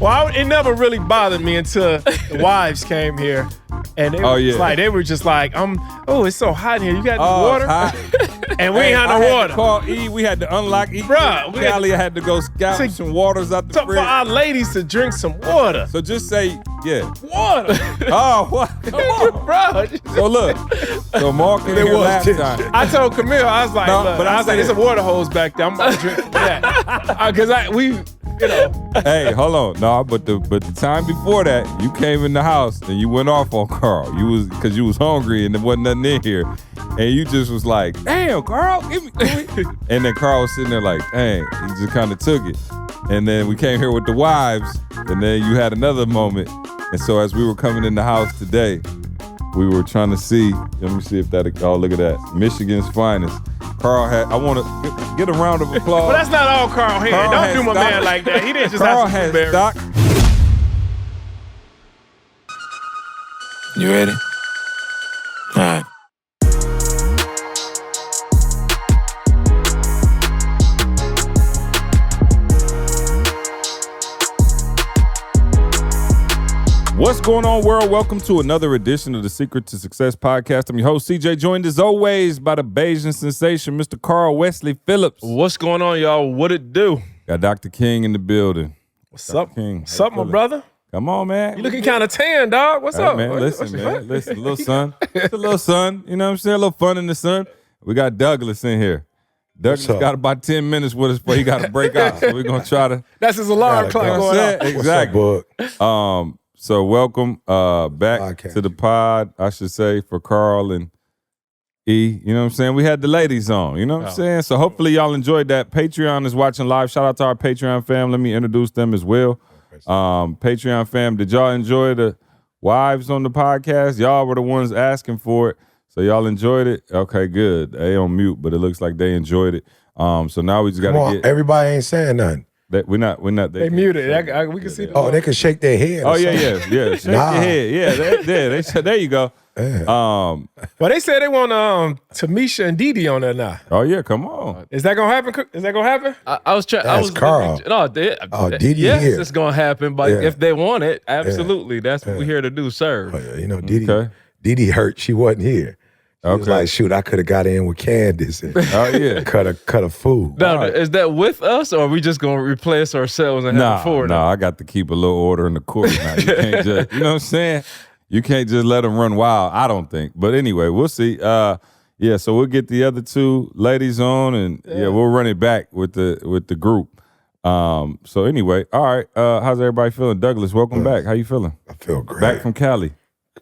Well, it never really bothered me until the wives came here. And they were just like, it's so hot in here. You got any water? And we ain't had no water. Call E. We had to unlock E. Bruh, Callie had to go scout some waters out the fridge. For our ladies to drink some water. So just say, water. Oh, what? Come on. Bro. So look. So Mark came here last time. I told Camille, I was like, it's a water hose back there. I'm about to drink from that. Because Hey, hold on. No, but the time before that, you came in the house and you went off on Carl. Because you was hungry and there wasn't nothing in here. And you just was like, damn, Carl, give me. And then Carl was sitting there like, dang, he just kind of took it. And then we came here with the wives, and then you had another moment. And so as we were coming in the house today, we were trying to see, let me see if that, look at that, Michigan's finest. Carl had, I want to get a round of applause. But that's not all Carl had. Don't do my man like that. He didn't just Carl have some had stock. You ready? All right. What's going on, world? Welcome to another edition of the Secret to Success podcast. I'm your host, CJ, joined as always by the Bayesian sensation, Mr. Carl Wesley Phillips. What's going on, y'all? What it do? Got Dr. King in the building. What's up, King? What's up, my brother? Come on, man. You looking kind of tan, dog. What's up? Man, listen, little sun. It's a little sun. You know what I'm saying? A little fun in the sun. We got Douglas in here. Douglas got about 10 minutes with us before he got to break out. So we're going to try to. That's his alarm clock going off. Exactly. What's up, bud? So welcome back to the pod, I should say, for Carl and E. You know what I'm saying? We had the ladies on, you know what I'm saying? So hopefully y'all enjoyed that. Patreon is watching live. Shout out to our Patreon fam. Let me introduce them as well. Patreon fam, did y'all enjoy the wives on the podcast? Y'all were the ones asking for it. So y'all enjoyed it? Okay, good. They on mute, but it looks like they enjoyed it. So now we just got to get. Everybody ain't saying nothing. We're not. They muted. We can see. They can shake their head. Yeah. Shake your head. Yeah, they said, there you go. Yeah. Well, they said they want Tamisha and Didi on there now. Oh yeah, come on. Is that gonna happen? Is that gonna happen? I was trying. That's Carl. Didi. Yes, here. It's gonna happen. But if they want it, absolutely. That's what we're here to do. Serve. Didi hurt. She wasn't here. She was like, shoot, I could have got in with Candace and cut a food. No, is that with us, or are we just gonna replace ourselves and have four? No, I got to keep a little order in the court now. You can't just, you know what I'm saying? You can't just let them run wild. I don't think. But anyway, we'll see. So we'll get the other two ladies on, and we'll run it back with the group. So anyway, all right. How's everybody feeling? Douglas, welcome back. How you feeling? I feel great. Back from Cali.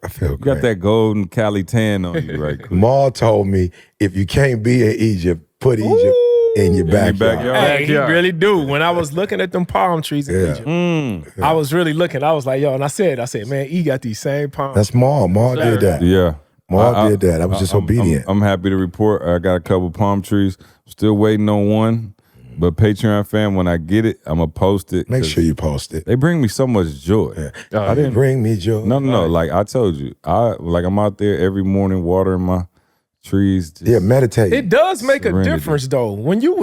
I feel You great. got that golden Cali tan on you, right? Ma told me if you can't be in Egypt, put Egypt in your backyard. Hey, he really do. When I was looking at them palm trees in Egypt, I was really looking. I was like, yo, and I said, man, he got these same palms. That's Ma. Ma did that. Yeah. Ma did that. I was just obedient. I'm happy to report I got a couple palm trees. Still waiting on one. But Patreon fam, when I get it, I'm going to post it. Make sure you post it. They bring me so much joy. I didn't bring me joy. No. Like I told you, I'm out there every morning watering my trees. Meditate. It does make a difference, though.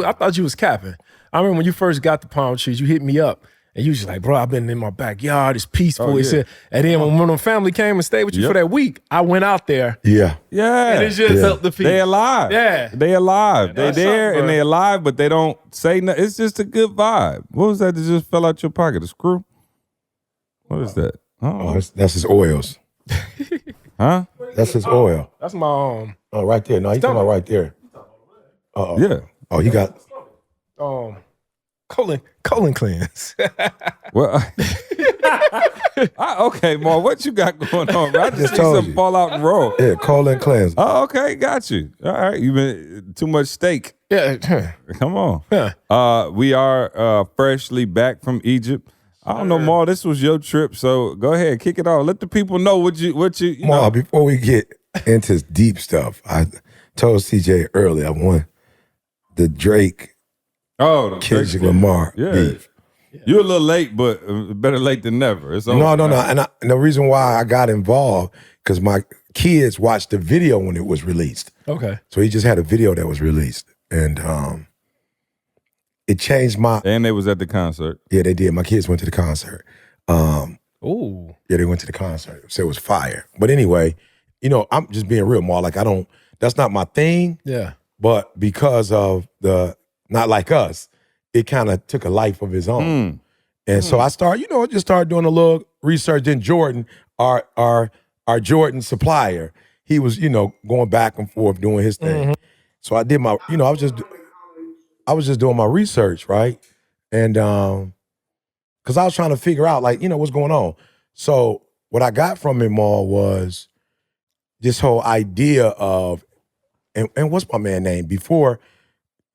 I thought you was capping. I remember when you first got the palm trees, you hit me up. And you was like, bro, I've been in my backyard. It's peaceful. And then when the family came and stayed with you for that week, I went out there. Yeah. And it just felt the peace. They alive. Yeah. They alive. They there and they alive, but they don't say nothing. It's just a good vibe. What was that just fell out your pocket? A screw? What is that? That's his oils. Huh? That's his oil. That's my Oh, right there. No, he's talking about right there. Yeah. Oh, he got colon cleanse. Well, okay, Ma, what you got going on? Bro? I just see something fall out and roll. Yeah, colon cleanse. Oh, okay, got you. All right, you been too much steak. Yeah. Come on. We are freshly back from Egypt. I don't know, Ma, this was your trip, so go ahead, kick it off. Let the people know what you Ma, know. Before we get into deep stuff, I told CJ earlier I want the Drake Kendrick Lamar beef. You're a little late, but better late than never. It's over. No. And the reason why I got involved, because my kids watched the video when it was released. Okay. So he just had a video that was released. And it changed my. And they was at the concert. Yeah, they did. My kids went to the concert. Ooh. Yeah, they went to the concert. So it was fire. But anyway, you know, I'm just being real, more like that's not my thing. Yeah. But because of the Not Like Us, it kind of took a life of its own. And so I started doing a little research. Then Jordan, our Jordan supplier, he was, going back and forth doing his thing. So I did my, I was just doing my research, right? And because I was trying to figure out, like, what's going on. So what I got from him all was this whole idea of, and what's my man name? Before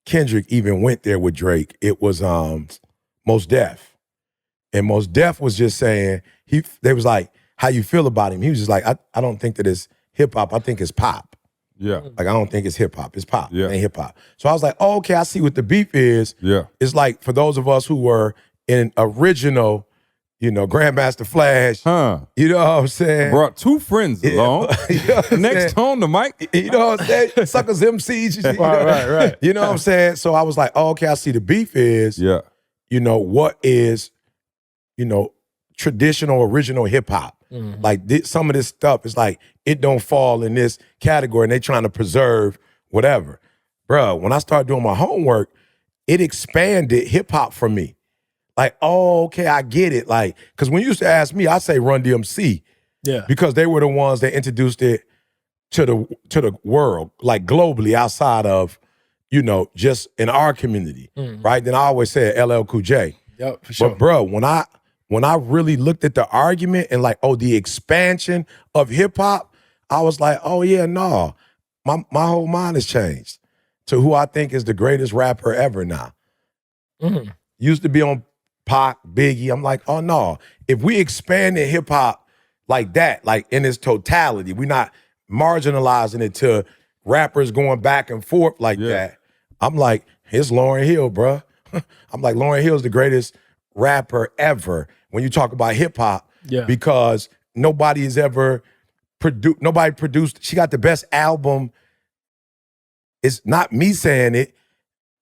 Kendrick even went there with Drake, it was Mos Def. And Mos Def was just saying, they was like, how you feel about him? He was just like, I don't think that it's hip hop. I think it's pop. Yeah. Like, I don't think it's hip hop. It's pop. Yeah. It ain't hip hop. So I was like, oh, okay, I see what the beef is. Yeah. It's like for those of us who were in original, Grandmaster Flash. You know what I'm saying? Brought two friends along. Next on the mic. You know what I'm saying? Suckers MCs. Right. You know what I'm saying? So I was like, oh, okay, I see the beef is, what is, traditional, original hip hop. Like some of this stuff is like, it don't fall in this category and they trying to preserve whatever. Bruh, when I started doing my homework, it expanded hip hop for me. Like, oh, okay, I get it. Like, because when you used to ask me, I say Run DMC. Yeah. Because they were the ones that introduced it to the world, like globally, outside of, just in our community. Right? Then I always say LL Cool J. Yep, for sure. But bro, when I really looked at the argument and like, the expansion of hip hop, I was like, oh yeah, no. My whole mind has changed to who I think is the greatest rapper ever now. Used to be on Pac, Biggie. I'm like, oh no. If we expanded hip hop like that, like in its totality, we're not marginalizing it to rappers going back and forth like that. I'm like, it's Lauryn Hill, bruh. I'm like, Lauryn Hill's the greatest rapper ever when you talk about hip hop. Yeah. Because nobody has ever produced. She got the best album. It's not me saying it.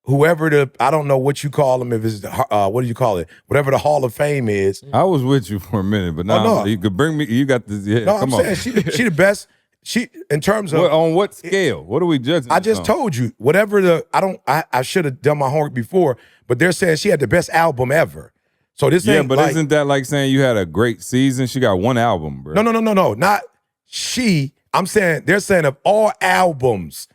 Whoever I don't know what you call them, if it's, what do you call it? Whatever the Hall of Fame is. I was with you for a minute, but now you could bring me, you got this. Yeah, no, I'm saying she the best. She, in terms of. On what scale? What are we judging? I just told you, whatever I should have done my homework before, but they're saying she had the best album ever. So this ain't but isn't that like saying you had a great season? She got one album, bro. No, not she. I'm saying, they're saying of all albums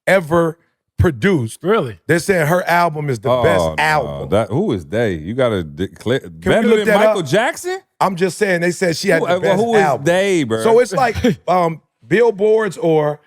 ever produced. Really? They're saying her album is the best album. Who is they? You got to declare. Can better we look than that Michael up? Jackson? I'm just saying, they said she had the best who is album. they, bro? So it's like billboards or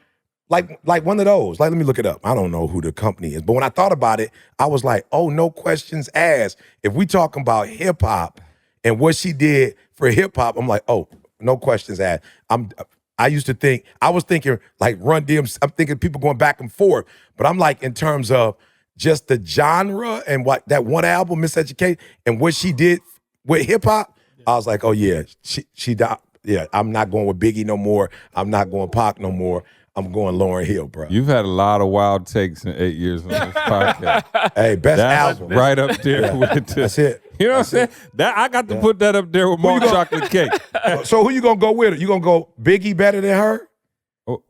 like one of those. Like, let me look it up. I don't know who the company is. But when I thought about it, I was like, oh, no questions asked. If we talking about hip hop and what she did for hip hop, I'm like, oh, no questions asked. I was thinking like Run DMC. I'm thinking people going back and forth. But I'm like, in terms of just the genre and what that one album, Miseducation, and what she did with hip hop, I was like, oh yeah, she died. Yeah, I'm not going with Biggie no more. I'm not going Pac no more. I'm going Lauryn Hill, bro. You've had a lot of wild takes in 8 years on this podcast. Hey, best album. Right up there with That's it. You know what I'm saying? I got to put that up there with Mark Chocolate Cake. So who you gonna go with? You gonna go Biggie better than her?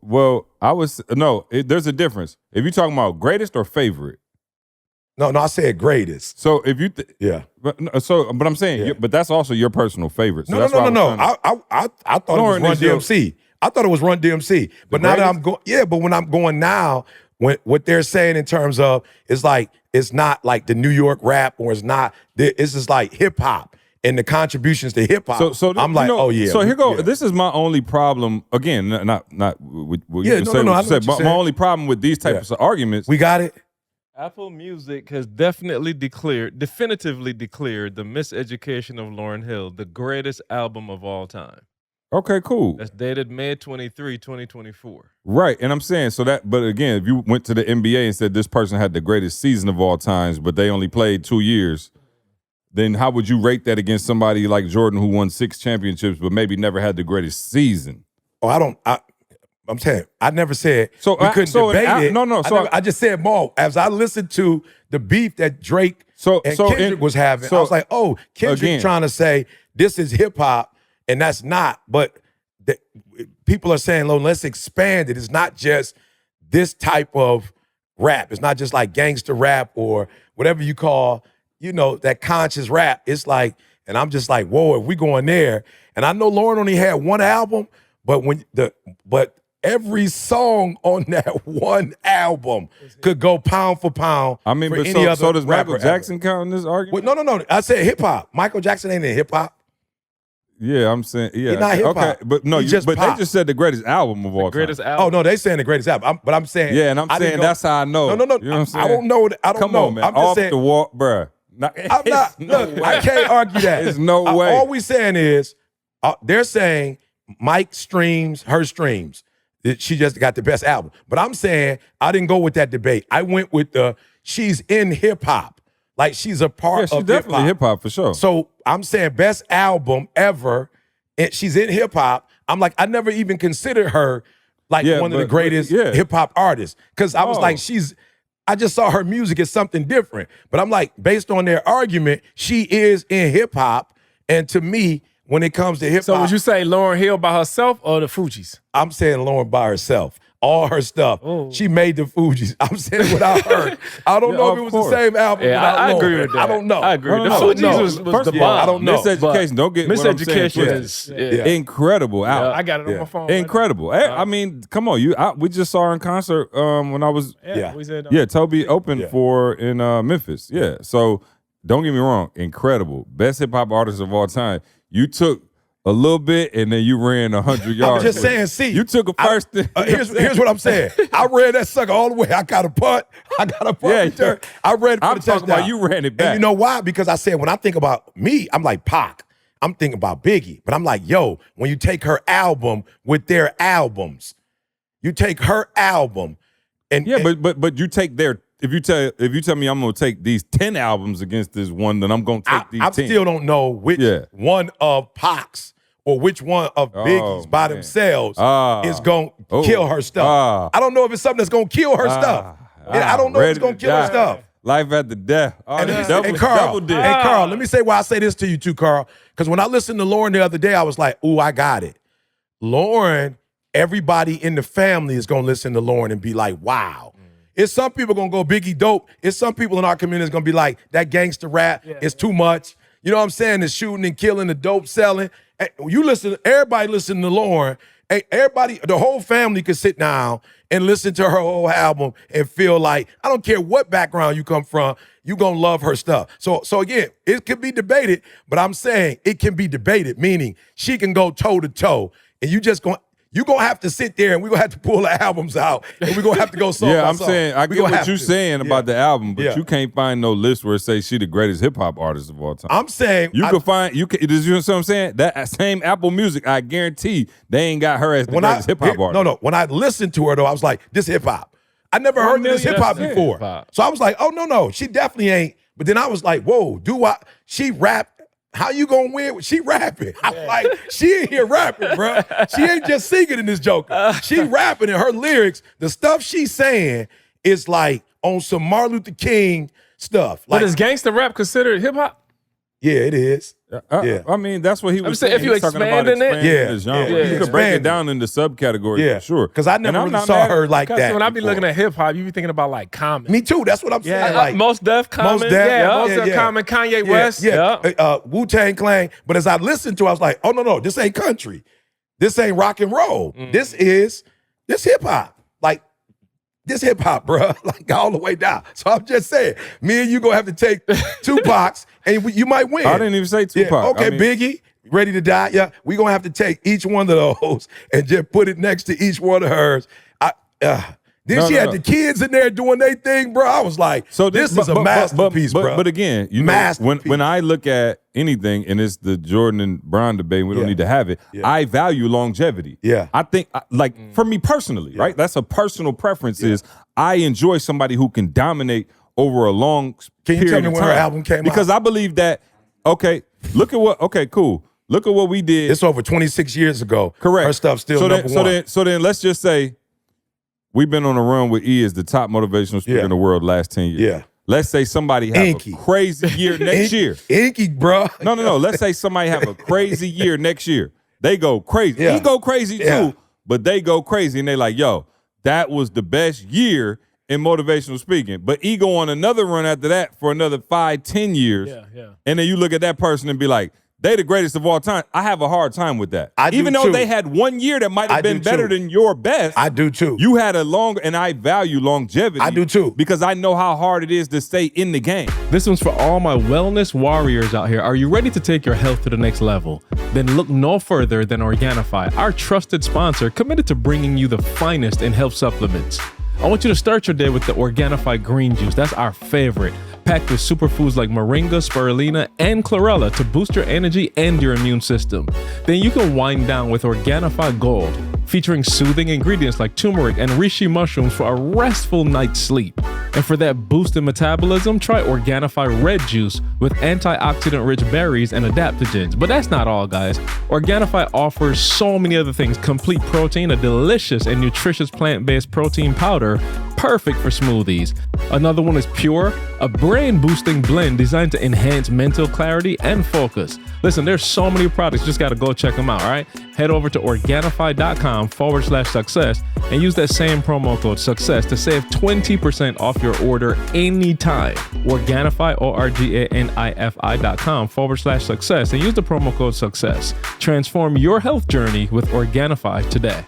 Well, there's a difference. If you're talking about greatest or favorite. No, I said greatest. So if you, but I'm saying, but that's also your personal favorite. So no. I thought it was Run DMC. I thought it was Run DMC. But now that I'm going, but when I'm going now, what they're saying in terms of, it's not like the New York rap, or it's not. It's just like hip hop and the contributions to hip hop. So I'm like, oh yeah. So here go. Yeah. This is my only problem. Again, not what you say. But my only problem with these types of arguments. We got it. Apple Music has definitively declared the Miseducation of Lauryn Hill the greatest album of all time. Okay, cool. That's dated May 23, 2024. Right, and I'm saying but again, if you went to the NBA and said this person had the greatest season of all times, but they only played 2 years, then how would you rate that against somebody like Jordan who won 6 championships but maybe never had the greatest season? Oh, I'm saying I never said So we couldn't debate it. No. I just said more. As I listened to the beef that Drake and Kendrick was having, I was like, oh, Kendrick trying to say this is hip hop and that's not. But people are saying, let's expand it. It's not just this type of rap. It's not just like gangster rap or whatever you call, that conscious rap. It's like, and I'm just like, whoa, if we going there. And I know Lauryn only had one album, but every song on that one album could go pound for pound. I mean, for but any other so does Michael rapper Jackson count in this argument? Well, no. I said hip hop. Michael Jackson ain't in hip hop. Yeah, I'm saying, yeah. He's not hip-hop. Okay, but no, He's just but pop. they just said the greatest album of all Greatest time. album. Oh, no, they saying the greatest album. But I'm saying. Yeah, and I'm saying that's how I know. No. You know what I'm saying? I don't know. I don't Come know. on, man. I'm just Off saying, the wall, bruh. I'm not. Look, I can't argue that. There's no way. All we saying is, they're saying Mike streams, her streams. She just got the best album. But I'm saying I didn't go with that debate. I went with she's in hip hop. Like she's a part Yeah, she's of definitely hip hop for sure. So I'm saying best album ever. And she's in hip hop. I'm like, I never even considered her like one of the greatest hip hop artists. Because I was like, I just saw her music as something different. But I'm like, based on their argument, she is in hip hop. And to me, when it comes to hip hop. So would you say Lauryn Hill by herself or the Fugees? I'm saying Lauryn by herself. All her stuff. She made the Fugees. I'm saying what I heard. I don't know if it was the same album. Yeah, I agree with that. I don't know. I agree. The No, Fugees was the bomb. I don't know. Miseducation, don't get what I'm saying. Miseducation is incredible album. I got it on my phone. Incredible. I mean, come on, we just saw her in concert when I was We said, Toby opened for in Memphis. Yeah. So don't get me wrong, incredible. Best hip hop artist of all time. You took a little bit, and then you ran 100 yards. I'm just saying, see. You took a first thing. Here's what I'm saying. I ran that sucker all the way. I got a punt. Return. I ran for I'm the talking touchdown. about you ran it back. And you know why? Because I said, when I think about me, I'm like Pac. I'm thinking about Biggie. But I'm like, yo, when you take her album with their albums, you take her album and but you take their. If you tell me I'm gonna take these 10 albums against this one, then I'm gonna take these 10. I still don't know which one of Pac's or which one of Biggie's by themselves is going to kill her stuff. I don't know if it's something that's going to kill her stuff. I don't know if it's going to kill her stuff. Life after death. And Carl, let me say why I say this to you too, Carl. Because when I listened to Lauryn the other day, I was like, ooh, I got it. Lauryn, everybody in the family is going to listen to Lauryn and be like, wow. It's some people going to go Biggie dope. It's some people in our community is going to be like, that gangster rap is too much. You know what I'm saying? The shooting and killing, the dope selling. You listen, everybody listen to Lauryn. Everybody, the whole family could sit down and listen to her whole album and feel like, I don't care what background you come from, you're going to love her stuff. So again, it could be debated, but I'm saying it can be debated, meaning she can go toe to toe and you're going to have to sit there and we're going to have to pull the albums out and we're going to have to go song by I'm song. saying, I get what you're saying about the album, but you can't find no list where it says she the greatest hip hop artist of all time. I'm saying you know what I'm saying? That same Apple Music, I guarantee they ain't got her as the greatest hip hop artist. No. When I listened to her though, I was like, this hip hop. I never heard of this hip hop before. So I was like, oh no, she definitely ain't. But then I was like, whoa, she rap? How you gonna win? She rapping. I'm like, she ain't here rapping, bro. She ain't just singing in this Joker. She rapping in her lyrics. The stuff she's saying is like on some Martin Luther King stuff. Like, but is gangster rap considered hip hop? Yeah, it is. I mean, that's what he was saying. If you expanding it, you could break it down into subcategories for sure. Because I never really saw her like that. When I be looking at hip hop, you be thinking about like Common. Me too. That's what I'm saying. Like, Most Def, Common. Most Def, Common, Kanye West. Wu-Tang Clan. But as I listened to, I was like, oh no, this ain't country. This ain't rock and roll. This hip hop. Like, this hip hop, bro, like all the way down. So I'm just saying, me and you gonna have to take Tupac's, and you might win. I didn't even say Tupac. Yeah, okay, Biggie, Ready to Die. Yeah, we gonna have to take each one of those and just put it next to each one of hers. She had the kids in there doing their thing, bro. I was like, this is a masterpiece, bro. But again, you know, when I look at anything, and it's the Jordan and Brown debate, we don't need to have it. I value longevity. Yeah. I think, for me personally, right? That's a personal preference is I enjoy somebody who can dominate over a long period of time. Can you tell me when her album came out? Because I believe that, okay, look at cool. Look at what we did. It's over 26 years ago. Correct. Her stuff's still number one. So then let's just say we've been on a run with E as the top motivational speaker in the world the last 10 years. Yeah. Let's say somebody have a crazy year next year. Inky, bro. No. Let's say somebody have a crazy year next year. They go crazy. Yeah. He go crazy too, but they go crazy and they like, yo, that was the best year in motivational speaking. But he go on another run after that for another 5-10 years. Yeah. And then you look at that person and be like, they the greatest of all time. I have a hard time with that. Even though they had 1 year that might have been better than your best. I do too. You had a long, and I value longevity. I do too. Because I know how hard it is to stay in the game. This one's for all my wellness warriors out here. Are you ready to take your health to the next level? Then look no further than Organifi, our trusted sponsor committed to bringing you the finest in health supplements. I want you to start your day with the Organifi green juice. That's our favorite. Packed with superfoods like moringa, spirulina, and chlorella to boost your energy and your immune system. Then you can wind down with Organifi Gold, featuring soothing ingredients like turmeric and reishi mushrooms for a restful night's sleep. And for that boost in metabolism, try Organifi Red Juice with antioxidant-rich berries and adaptogens. But that's not all, guys. Organifi offers so many other things. Complete Protein, a delicious and nutritious plant-based protein powder, perfect for smoothies. Another one is Pure, a brain-boosting blend designed to enhance mental clarity and focus. Listen, there's so many products, just gotta go check them out, all right? Head over to Organifi.com/success and use that same promo code SUCCESS to save 20% off your order anytime. Organifi, Organifi.com/success and use the promo code SUCCESS. Transform your health journey with Organifi today.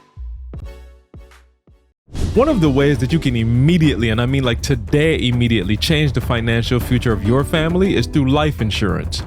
One of the ways that you can immediately, and I mean like today immediately, change the financial future of your family is through life insurance.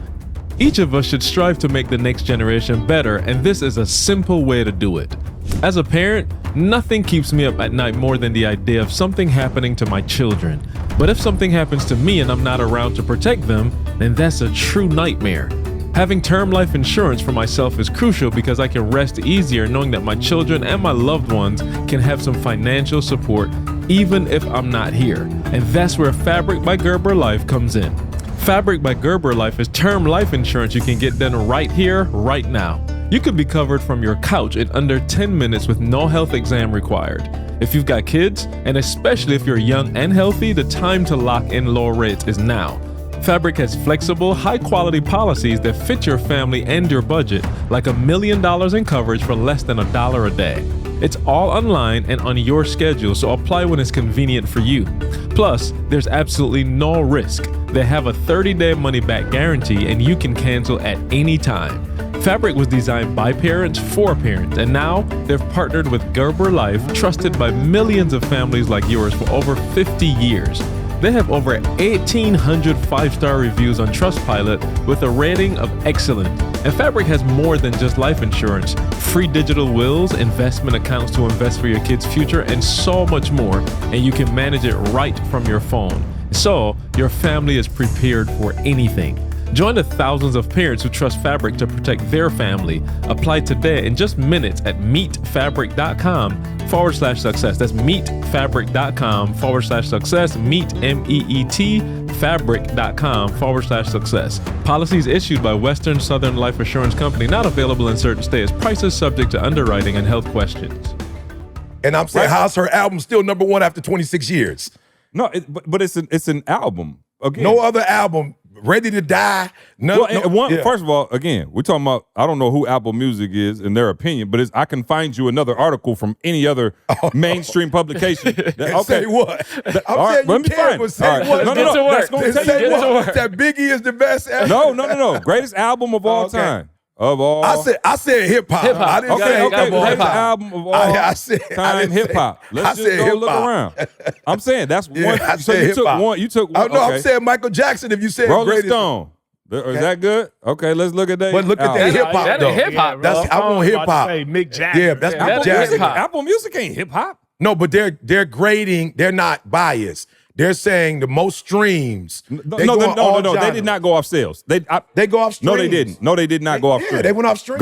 Each of us should strive to make the next generation better, and this is a simple way to do it. As a parent, nothing keeps me up at night more than the idea of something happening to my children. But if something happens to me and I'm not around to protect them, then that's a true nightmare. Having term life insurance for myself is crucial because I can rest easier knowing that my children and my loved ones can have some financial support even if I'm not here. And that's where Fabric by Gerber Life comes in. Fabric by Gerber Life is term life insurance you can get done right here, right now. You could be covered from your couch in under 10 minutes with no health exam required. If you've got kids, and especially if you're young and healthy, the time to lock in low rates is now. Fabric has flexible, high-quality policies that fit your family and your budget, like $1 million in coverage for less than $1 a day. It's all online and on your schedule, so apply when it's convenient for you. Plus, there's absolutely no risk. They have a 30-day money-back guarantee, and you can cancel at any time. Fabric was designed by parents for parents, and now they've partnered with Gerber Life, trusted by millions of families like yours for over 50 years. They have over 1,800 5-star reviews on Trustpilot with a rating of excellent. And Fabric has more than just life insurance, free digital wills, investment accounts to invest for your kids' future, and so much more. And you can manage it right from your phone. So your family is prepared for anything. Join the thousands of parents who trust Fabric to protect their family. Apply today in just minutes at meetfabric.com/success. That's meetfabric.com/success. Meet MEET fabric.com/success. Policies issued by Western Southern Life Assurance Company, not available in certain states. Prices subject to underwriting and health questions. And I'm saying, how's her album still number one after 26 years? No, but it's an album. Again. No other album. Ready to Die. First of all, again, we're talking about, I don't know who Apple Music is in their opinion, but I can find you another article from any other mainstream publication. Say what? I'm saying you can, but say what? No, that's going to take you that Biggie is the best album. No. Greatest album of all time. Of all, I said hip hop. I didn't say greatest album of all time hip hop. Let's just go look around. I'm saying that's one. I So said you took one. You took one. No, I'm saying Michael Jackson. If you said Rolling greatest. Stone. Is that good? Okay, let's look at that. But look at that hip hop though. Hip hop. I want hip hop. Mick Jagger. Yeah, that's Mick Jagger. Apple Music ain't hip hop. No, but they're grading. They're not biased. They're saying the most streams. No. They did not go off sales. They go off streams. No, they didn't. No, they did not go off streams. Yeah, they went off streams.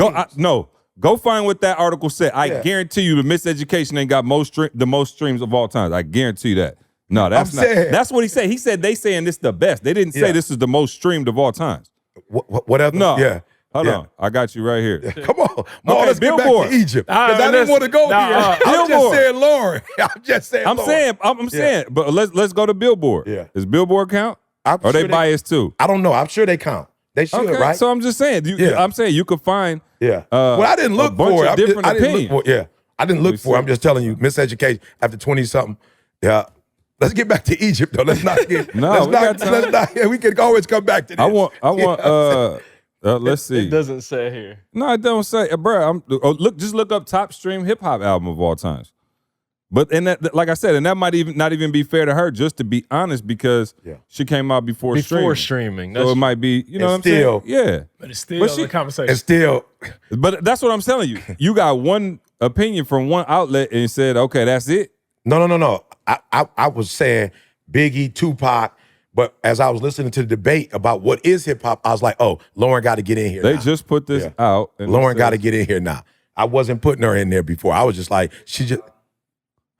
Go find what that article said. I guarantee you the Miseducation ain't got the most streams of all time. I guarantee you that. No, that's not. That's what he said. He said they saying this the best. They didn't say this is the most streamed of all times. Whatever. No. Yeah. Hold on. I got you right here. Come on. Mo, Okay, let's get back Billboard. to Egypt. Because I didn't want to go here. I'm just Billboard. saying Lauryn. I'm just saying Lauryn. I'm saying, but let's go to Billboard. Yeah. Does Billboard count? I'm Or sure they biased too? I don't know. I'm sure they count. They should, Okay, right? so I'm just saying. I'm saying you could find. Yeah. Well, I didn't look a bunch for it. of different I didn't opinions. look for it. Yeah. I didn't look for it. I'm just telling you, Miseducation after 20-something. Yeah. Let's get back to Egypt though. Let's not get. No, let's not. Yeah, we can always come back to this. I want. Let's see. It doesn't say here. No, it don't say, bro. Just look up top stream hip hop album of all times. But that, like I said, and that might not even be fair to her, just to be honest, because she came out before streaming. So it might be, you know what I'm saying? Yeah. But it's still a conversation. And still, but that's what I'm telling you. You got one opinion from one outlet and said, okay, that's it. No. I was saying Biggie, Tupac, but as I was listening to the debate about what is hip hop, I was like, oh, Lauryn got to get in here. They just put this out. And Lauryn got to get in here now. I wasn't putting her in there before. I was just like, she just.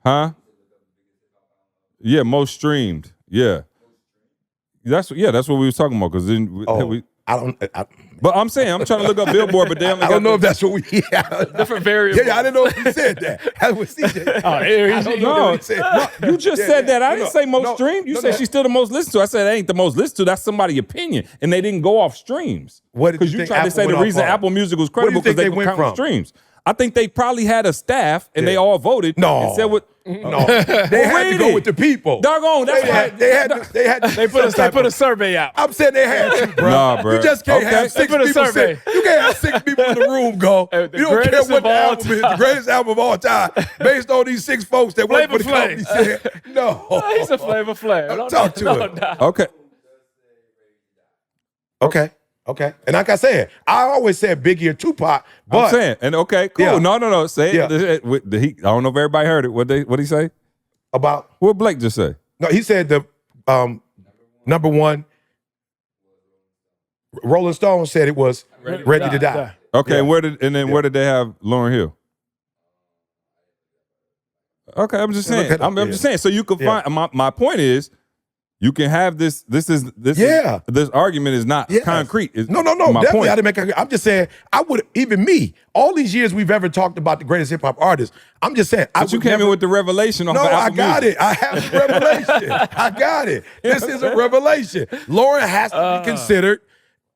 Huh? Yeah, most streamed. Yeah. That's what we was talking about. Because then but I'm saying, I'm trying to look up Billboard, but they only I don't know if that's what we. Different variables. Yeah, I didn't know if you said that. That was CJ. You just said that. I didn't say most streamed. You said she's still the most listened to. I said that ain't the most listened to. That's somebody's opinion, and they didn't go off streams. What did Because you tried to say the reason Apple Music was credible because they went from streams. I think they probably had a staff and they all voted. And said what? No, they had to go with the people. Doggone, They put a survey out. I'm saying they had to, bro. Nah, bro. You just can't have six people say. You can't have six people in the room go. You don't care what the album is, the greatest album of all time, based on these six folks that work for the company. Said, no, He's a Flavor Flav. Talk to him. Okay. Okay. And like I said, I always said Biggie or Tupac, but I'm saying, and okay, cool. Yeah. No. Say it. Yeah. I don't know if everybody heard it. What'd he say? about What Blake just say? no, he said the number one. Rolling Stone said it was Ready to Die. Okay, Yeah. and where did they have Lauryn Hill? Okay, I'm just saying. I'm just saying. So you can find. My point is, you can have this. This argument is not concrete. No. My Definitely, point. I didn't make. I'm just saying. I would even me. All these years we've ever talked about the greatest hip hop artists. I'm just saying. But you came in with the revelation on No, Apple I got Music. it. I have the revelation. I got it. This is a revelation. Lauryn has to be considered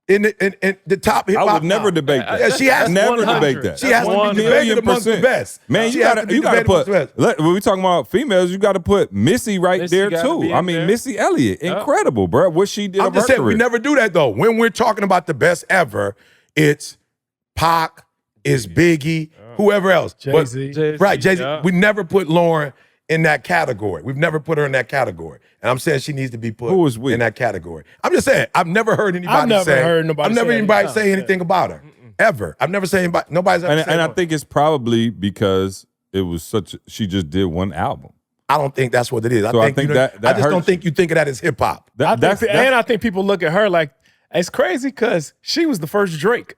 in the top hip hop. I would never debate that. Yeah, she has never 100. debate that. She has to be debated amongst the best. Man, She you has gotta to be put. debated amongst the best. When we talking about females, you got to put Missy Missy there gotta too. be I in mean, there. Missy Elliott, incredible, bro. What she did. I'm just saying we never do that though. When we're talking about the best ever, it's Pac, it's Biggie, whoever else. Jay-Z. Jay-Z. Yeah. We never put Lauryn in that category. We've never put her in that category. And I'm saying she needs to be put Who is we? in that category. I'm just saying, I've never heard anybody I've never heard nobody I've never say anybody anything. say anything about her. Ever. I've never said anybody, nobody's ever said And I one. think it's probably because it was she just did one album. I don't think that's what it is. So I think that I just don't hurts. think you think of that as hip hop. I think people look at her like it's crazy because she was the first Drake.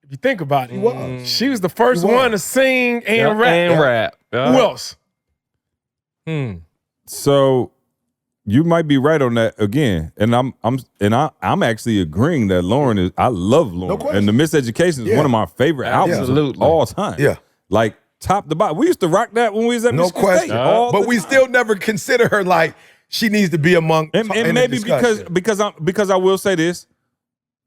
If you think about it, she was the first one to sing and rap. Who else? So you might be right on that again, and I'm actually agreeing that Lauryn is. I love Lauryn, question. and the Miseducation is one of my favorite albums of all time. Yeah. Like top to bottom. We used to rock that when we was at No Michigan question. State. all But the we time. still never consider her like she needs to be among and in the maybe discussion. because I will say this,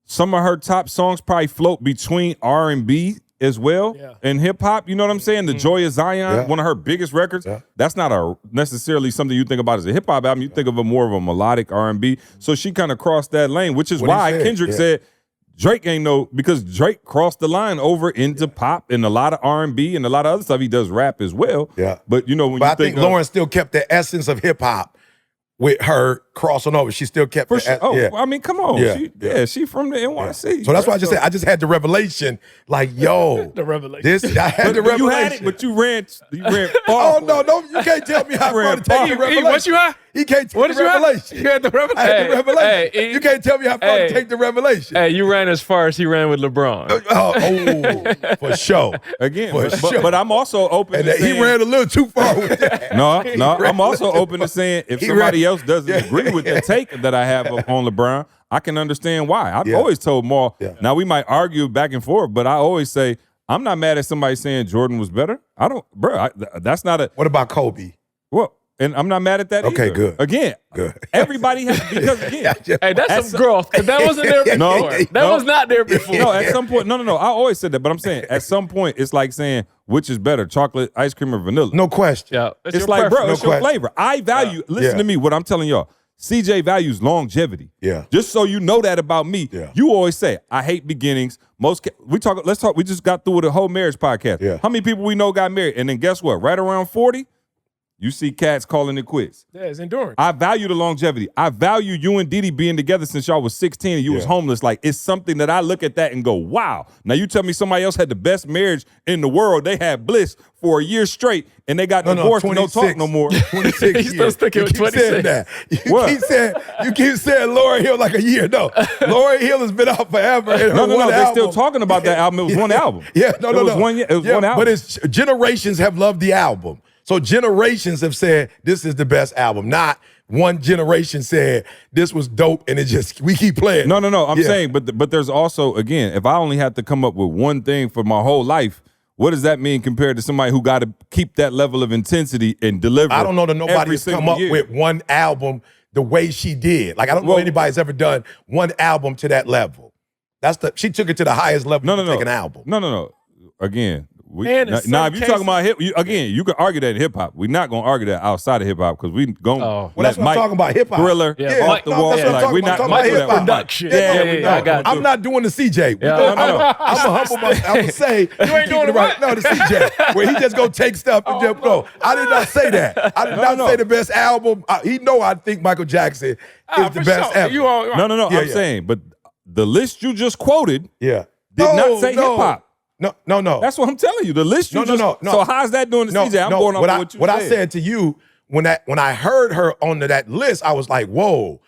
some of her top songs probably float between R&B as well and hip hop. You know what I'm saying? The Joy of Zion, one of her biggest records. That's not necessarily something you think about as a hip hop album. You think of it more of a melodic R&B. So she kind of crossed that lane, which is why Kendrick said Drake ain't because Drake crossed the line over into pop and a lot of R&B and a lot of other stuff. He does rap as well. Yeah. But you know when I think Lauryn still kept the essence of hip hop with her crossing over. She still kept the sure. I mean, come on. Yeah. She from the NYC. So that's why I just said I just had the revelation, like, yo, The revelation. this I had the revelation. You had it, but you ran Oh far. no, you can't tell me how far to take the revelation. What you had? He can't take What the did you have? revelation. You had the revelation. I had the revelation. hey, You can't tell me how far to take the revelation. Hey, you ran as far as he ran with LeBron. Oh, for sure. Again, For sure. but I'm also open And to he saying, ran a little too far with that. No, I'm also open to saying if He somebody ran- else doesn't agree with the take that I have on LeBron, I can understand why. I've Yeah. always told Maul. Yeah. Now we might argue back and forth, but I always say I'm not mad at somebody saying Jordan was better. I don't, bro. That's not a What about Kobe? well. And I'm not mad at that Okay, either. good. Again, Good. Everybody has, because again, Hey, that's some growth, because that wasn't there before. No, that no. was not there before. no, at some point, no. I always said that, but I'm saying at some point, it's like saying which is better, chocolate, ice cream, or vanilla. No question. Yeah, It's your like, bro, preference. it's your question. flavor. I value, listen Yeah. to me, what I'm telling y'all. CJ values longevity. Yeah. Just so you know that about me. Yeah. You always say, I hate beginnings. Let's talk, we just got through with a whole marriage podcast. Yeah. How many people we know got married? And then guess what? Right around 40, you see cats calling it quits. Yeah, it's endurance. I value the longevity. I value you and Didi being together since y'all was 16 and you was homeless. Like, it's something that I look at that and go, wow. Now you tell me somebody else had the best marriage in the world. They had bliss for a year straight and they got divorced and no talk no more. 26 He's still sticking with 26. That. What? You keep saying Lauryn Hill like a year. No, Lauryn Hill has been out forever. And No. one They're still album- talking about that album. It was one album. Yeah, no. It was one album. But it's generations have loved the album. So generations have said this is the best album. Not one generation said this was dope and we keep playing. No. I'm saying, but there's also, again, if I only had to come up with one thing for my whole life, what does that mean compared to somebody who got to keep that level of intensity and deliver? I don't know that every nobody's come single up year? with one album the way she did. Like I don't know anybody's ever done one album to that level. She took it to the highest level to take an album. No. Again. And in Now, some if you're talking about you can argue that in hip hop. We're not gonna argue that outside of hip hop because we going. Oh. Well, that's what I'm talking about, hip hop. Thriller, Yeah, off the wall. that's what I'm Like talking we're about. not I'm gonna talking do about that. production. Yeah, I got you. I'm not doing the CJ. Yeah, I'm I a humble myself. I would say you ain't doing it right. No, the CJ, where he just go take stuff and just go. I did not say that. I did not say the best album. I think Michael Jackson is the best ever. You all, No. I'm saying, but the list you just quoted did not say hip hop. No. That's what I'm telling you. The list you No. So how's that doing to CJ? I'm going off what you What said. I said to you when I heard her on that list, I was like, whoa.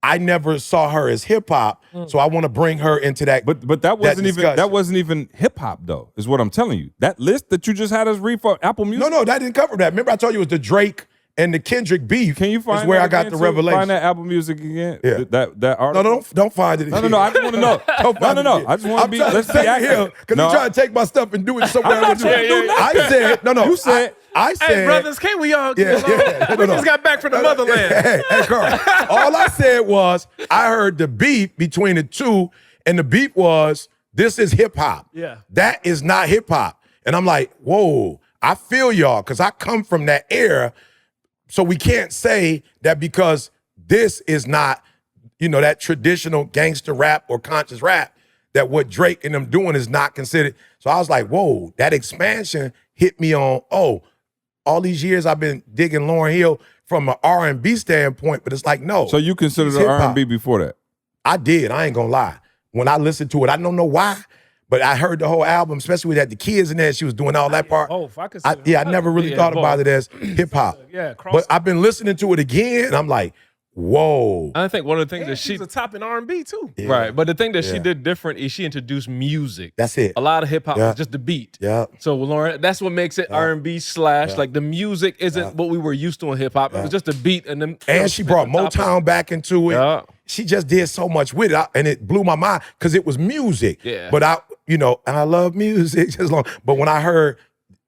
I never saw her as hip hop, so I want to bring her into that. But that wasn't even hip hop though. Is what I'm telling you. That list that you just had us read for Apple Music. No, that didn't cover that. Remember, I told you it was the Drake and the Kendrick beef. Can you find is where that I got again, the too? revelation? Find that Apple Music again. Yeah. That article. No, don't find it. No. I just want to know. No. I just want to be. Let's be accurate. Because you trying to take my stuff and do it somewhere. I'm not trying to do nothing. I said no. You said. I said. Hey, brothers, can't we all Yeah, get along? We just got back from the motherland. Hey, Carl. All I said was I heard the beef between the two, and the beef was this is hip hop. Yeah. That is not hip hop. And I'm like, whoa, I feel y'all because I come from that era. So we can't say that because this is not, that traditional gangster rap or conscious rap, that what Drake and them doing is not considered. So I was like, whoa, that expansion hit me on, all these years I've been digging Lauryn Hill from an R&B standpoint, but it's like, no. So you considered she's the hip-hop. R&B before that? I did. I ain't gonna lie. When I listened to it, I don't know why, but I heard the whole album, especially with the kids in there. She was doing all that part. Both. I never really thought about it as hip hop. Yeah, But I've been listening to it again, and I'm like, whoa. I think one of the things that she's a top in R&B too. Yeah. right, but the thing that she Yeah. did different is she introduced music. That's it. A lot of hip hop Yeah. is just the beat. Yeah. So Lauryn, that's what makes it R&B / like the music isn't what we were used to in hip hop. It was just the beat and then And she brought Motown back into it. Yeah. She just did so much with it, and it blew my mind because it was music. Yeah. But and I love music just long. But when I heard,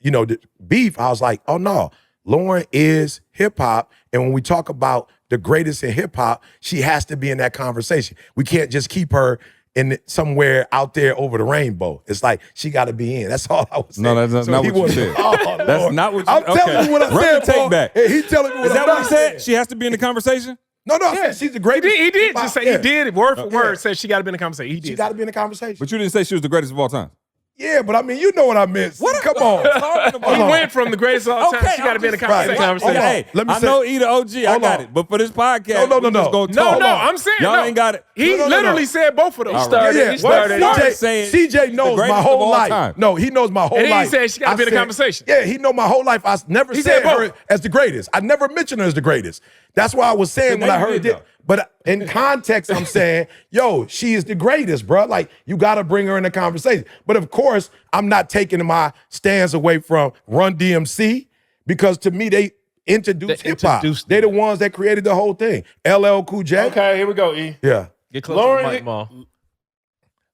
the beef, I was like, oh no, Lauryn is hip hop, and when we talk about the greatest in hip hop, she has to be in that conversation. We can't just keep her in somewhere out there over the rainbow. It's like she got to be in. That's all I was saying. No, that's not he what you was- said. Oh, That's Lord. not what you I'm telling you what I Run said, the take Paul. back. Hey, he's telling me what Is that I'm what not he said? saying. She has to be in the conversation? No, I said she's the He greatest. did just say he did word for word. Yeah. Said she got to be in the conversation. He did. She got to be in the conversation. But you didn't say she was the greatest of all time. Yeah, but I mean, you know what I meant. Come on. He went from the greatest of all time. She got to be in the Right. conversation. Hold on. Hey, Let me I say- know E the OG. I Hold got on. it. But for this podcast, No. we just gonna No, talk. no, I'm saying Y'all no. ain't got it. He No. literally said both of those. All right. Yeah, He started. Well, CJ, saying CJ the knows greatest my of whole all life. time. No, he knows my whole And he life. said she gotta be in the conversation. Yeah, he know my whole life. I never He said said her both. as the greatest. I never mentioned her as the greatest. That's why I was saying when now I you heard did, it. But in context, I'm saying, yo, she is the greatest, bro. Like, you got to bring her in the conversation. But of course, I'm not taking my stands away from Run DMC because to me, they introduced They hip hop. introduced They the ones that created the whole thing. LL Cool J. Okay, here we go, E. Yeah. Get close to the mic, Ma.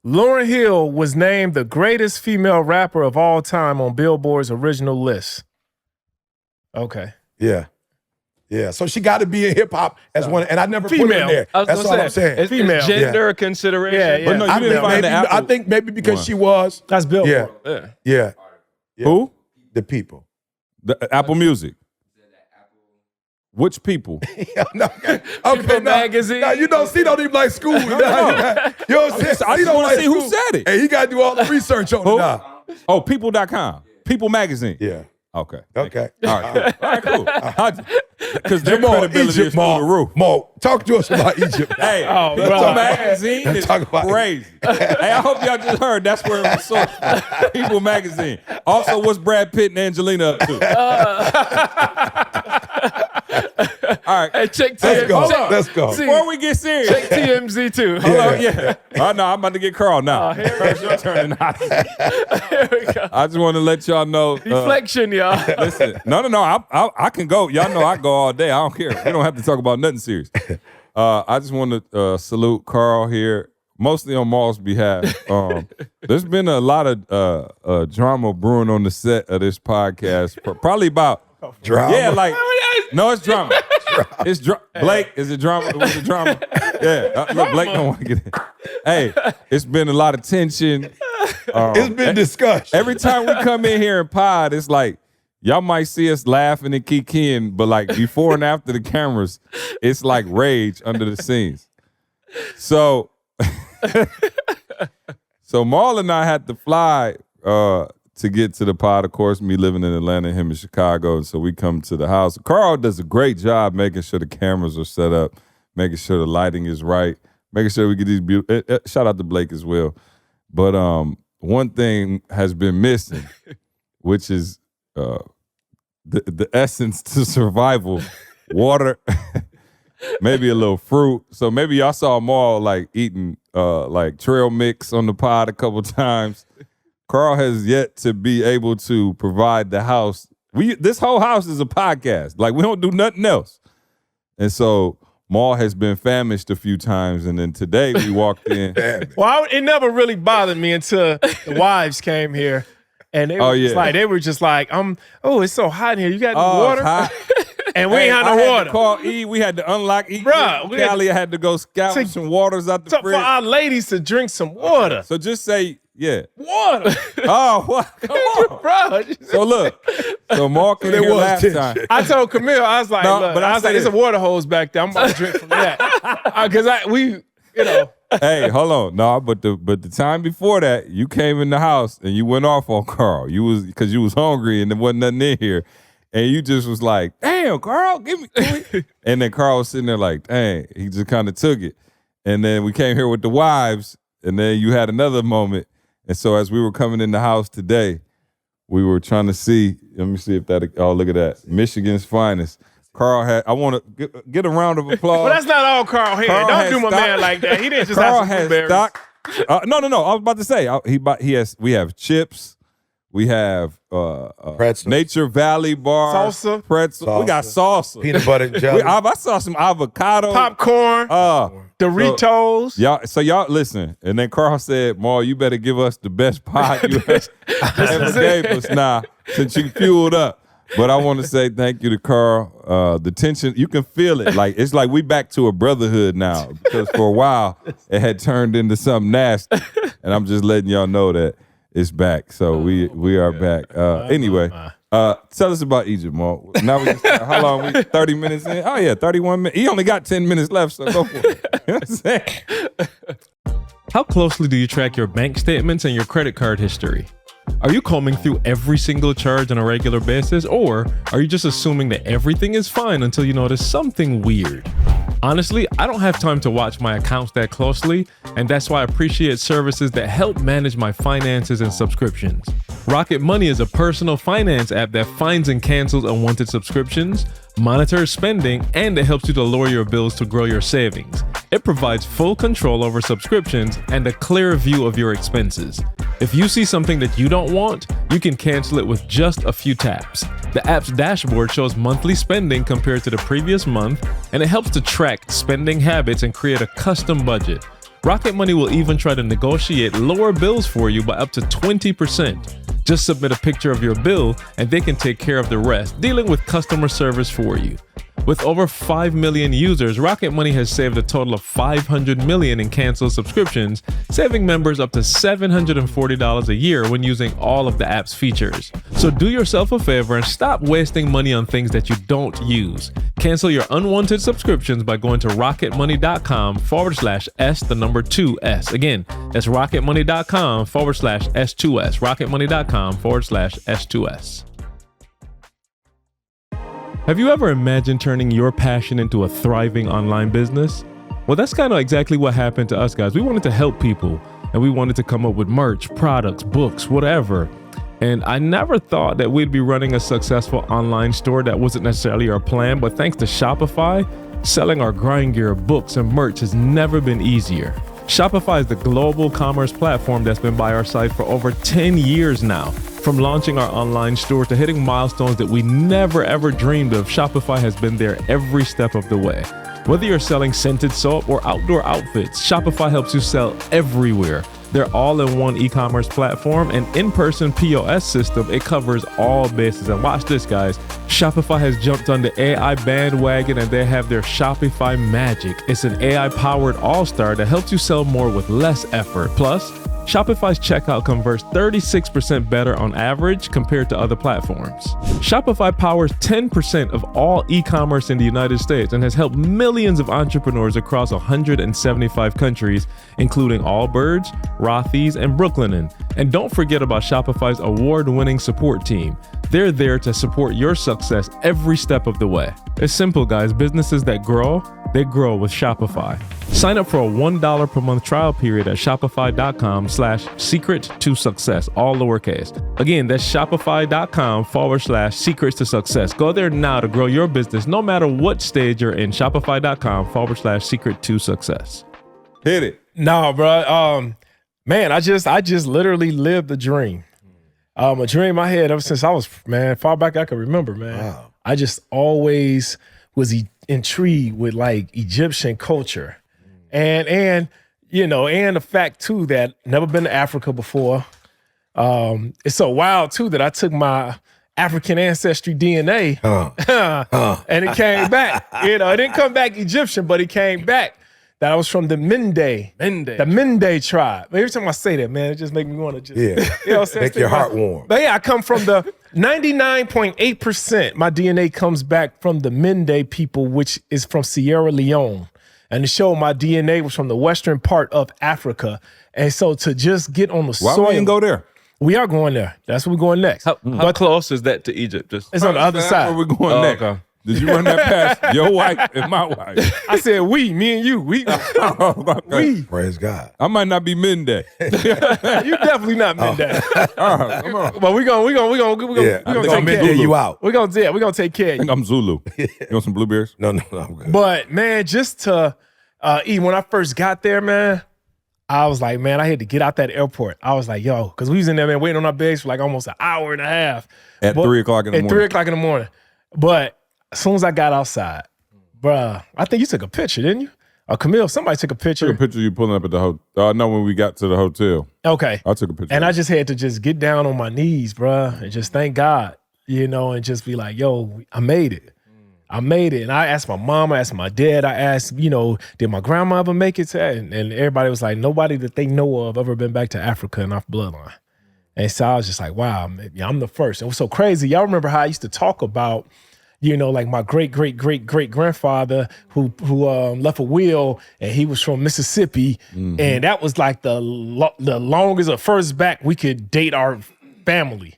Lauryn Hill was named the greatest female rapper of all time on Billboard's original list. Okay. Yeah. Yeah. So she got to be in hip hop as one, and I never put her in Female. there. I was That's gonna all I'm say, saying. Is Female. gender a consideration? Yeah, yeah. But no, you didn't find the Apple. I think maybe because one. she was. That's Billboard. Yeah. Yeah. Yeah. Who? The people. The Apple Music. Which people? No, okay, magazine. Now you don't see, don't even like school. You know what I'm saying? I just want to see who school. said it. Hey, you got to do all the research on Who? it now. Oh, people.com. People Magazine. Yeah. Okay. Okay. All right. All right, cool. Because their Jamal, credibility is Egypt, through the roof. Mo, talk to us about Egypt. Hey, Oh, People bro. Magazine is Talk about it. crazy. Hey, I hope y'all just heard that's where it was sourced from. People Magazine. Also, what's Brad Pitt and Angelina up to? All right. Hey, check Let's go. check- Let's go. Before we get serious. check TMZ too. Hold on, yeah. Oh, no, I'm about to get Carl now. First, your turn tonight. Here we go. I just want to let y'all know. Deflection, y'all. Listen, no. I can go. Y'all know I go all day. I don't care. We don't have to talk about nothing serious. I just want to salute Carl here, mostly on Maul's behalf. There's been a lot of drama brewing on the set of this podcast. Probably about Drama. Yeah, like no, it's drama. It's Blake. Is it drama? Was it drama? Yeah. Look, Blake don't want to get in. Hey, it's been a lot of tension. It's been discussed. Every time we come in here and pod, it's like y'all might see us laughing and kikiing, but like before and after the cameras, it's like rage under the scenes. So Maul and I had to fly to get to the pod. Of course, me living in Atlanta, him in Chicago, and so we come to the house. Carl does a great job making sure the cameras are set up, making sure the lighting is right, making sure we get these beautiful. Shout out to Blake as well. But one thing has been missing, which is the essence to survival: water, maybe a little fruit. So maybe y'all saw Maul like eating like trail mix on the pod a couple times. Carl has yet to be able to provide the house. This whole house is a podcast. Like, we don't do nothing else. And so Maul has been famished a few times, and then today we walked in. Well, it never really bothered me until the wives came here. And they were just like, it's so hot in here. You got any water? It's hot. And we ain't had no I had water. to call E. We had to unlock E. Bruh, we had Callie had to go scout to- some waters out the So fridge. for our ladies to drink some water. So just say, yeah. Water. Oh, what? Come on. Bro. So look. So Mark came There here was last tension. time. I told Camille, I was like, No, look, but I I was like, said it's a it. water hose back there. I'm about to drink from that. Because Hey, hold on. No, but the time before that, you came in the house and you went off on Carl. Because you was hungry and there wasn't nothing in here. And you just was like, damn, Carl, give me. And then Carl was sitting there like, dang, he just kind of took it. And then we came here with the wives, and then you had another moment. And so as we were coming in the house today, we were trying to see, let me see if that, oh, look at that. Michigan's finest. Carl had, I want to get a round of applause. well, that's not all Carl here. Carl Don't had do my stock. man like that. He didn't just Carl have some has blueberries. stock. No. I was about to say we have chips. We have Pretzels. Nature Valley bar, Salsa. pretzel. We got salsa. Peanut butter and jelly. I saw some avocado, Popcorn. Doritos. Y'all listen. And then Carl said, "Maul, you better give us the best pie you ever gave us now, since you fueled up." But I want to say thank you to Carl. The tension, you can feel it. Like it's like we back to a brotherhood now, because for a while it had turned into something nasty. And I'm just letting y'all know that it's back. So we are back. Anyway, tell us about Egypt, Maul. Now we just, how long? We 30 minutes in? Oh yeah, 31 minutes. He only got 10 minutes left, so go for it. You know what I'm saying? How closely do you track your bank statements and your credit card history? Are you combing through every single charge on a regular basis, or are you just assuming that everything is fine until you notice something weird? Honestly, I don't have time to watch my accounts that closely, and that's why I appreciate services that help manage my finances and subscriptions. Rocket Money is a personal finance app that finds and cancels unwanted subscriptions, monitors spending, and it helps you to lower your bills to grow your savings. It provides full control over subscriptions and a clear view of your expenses. If you see something that you don't want, you can cancel it with just a few taps. The app's dashboard shows monthly spending compared to the previous month, and it helps to track spending habits and create a custom budget. Rocket Money will even try to negotiate lower bills for you by up to 20%. Just submit a picture of your bill and they can take care of the rest, dealing with customer service for you. With over 5 million users, Rocket Money has saved a total of $500 million in canceled subscriptions, saving members up to $740 a year when using all of the app's features. So do yourself a favor and stop wasting money on things that you don't use. Cancel your unwanted subscriptions by going to rocketmoney.com/S2S. Again, that's rocketmoney.com/S2S. rocketmoney.com/S2S. Have you ever imagined turning your passion into a thriving online business? Well, that's kind of exactly what happened to us, guys. We wanted to help people, and we wanted to come up with merch, products, books, whatever. And I never thought that we'd be running a successful online store. That wasn't necessarily our plan, but thanks to Shopify, selling our grind gear, books, and merch has never been easier. Shopify is the global commerce platform that's been by our side for over 10 years now. From launching our online store to hitting milestones that we never ever dreamed of, Shopify has been there every step of the way. Whether you're selling scented soap or outdoor outfits, Shopify helps you sell everywhere. Their all-in-one e-commerce platform and in-person POS system, it covers all bases. And watch this, guys. Shopify has jumped on the AI bandwagon and they have their Shopify Magic. It's an AI-powered all-star that helps you sell more with less effort. Plus, Shopify's checkout converts 36% better on average compared to other platforms. Shopify powers 10% of all e-commerce in the United States and has helped millions of entrepreneurs across 175 countries, including Allbirds, Rothy's, and Brooklinen. And don't forget about Shopify's award-winning support team. They're there to support your success every step of the way. It's simple, guys. Businesses that grow, they grow with Shopify. Sign up for a $1 per month trial period at shopify.com/secret-to-success, all lowercase. Again, that's shopify.com/secrets-to-success. Go there now to grow your business no matter what stage you're in. Shopify.com/secret-to-success. Hit it. No, bro. Man, I just literally lived a dream. A dream I had ever since I was, man, far back I can remember, man. Wow. I just always was intrigued with like Egyptian culture. And you know, and the fact too that never been to Africa before. It's so wild too that I took my African ancestry DNA and it came back. You know, it didn't come back Egyptian, but it came back that I was from the the Mende tribe. Every time I say that, man, it just make me want to just, you know what I'm saying? Make your heart warm. But yeah, I come from the 99.8%. My DNA comes back from the Mende people, which is from Sierra Leone. And to show my DNA was from the western part of Africa. And so to just get on the soil. Why we didn't go there? We are going there. That's where we're going next. How close is that to Egypt? It's on the other side. Where we going next? Okay. Did you run that past your wife and my wife? I said me and you. We. Praise God. I might not be midday. You definitely not Mende. All right, come on. But we're gonna Yeah, take I'm care gonna of you out. We're gonna take care I of think you. I'm Zulu. You want some blueberries? No, I'm good. But man, just to eat, when I first got there, man, I was like, man, I had to get out that airport. I was like, yo, because we was in there, man, waiting on our bags for like almost an hour and a half. At 3 o'clock in the At morning. 3 o'clock in the morning. But as soon as I got outside, bruh, I think you took a picture, didn't you? Camille, somebody took a picture. Took a picture of you pulling up at the hotel. No, when we got to the hotel. Okay. I took a picture. And I just had to just get down on my knees, bruh, and just thank God, you know, and just be like, yo, I made it. I made it. And I asked my mom, I asked my dad, I asked, you know, did my grandma ever make it to that? And everybody was like, nobody that they know of ever been back to Africa in our bloodline. And so I was just like, wow, I'm the first. It was so crazy. Y'all remember how I used to talk about, you know, like my great-great-great-great-grandfather who left a will, and he was from Mississippi. Mm-hmm. And that was like the longest or first back we could date our family.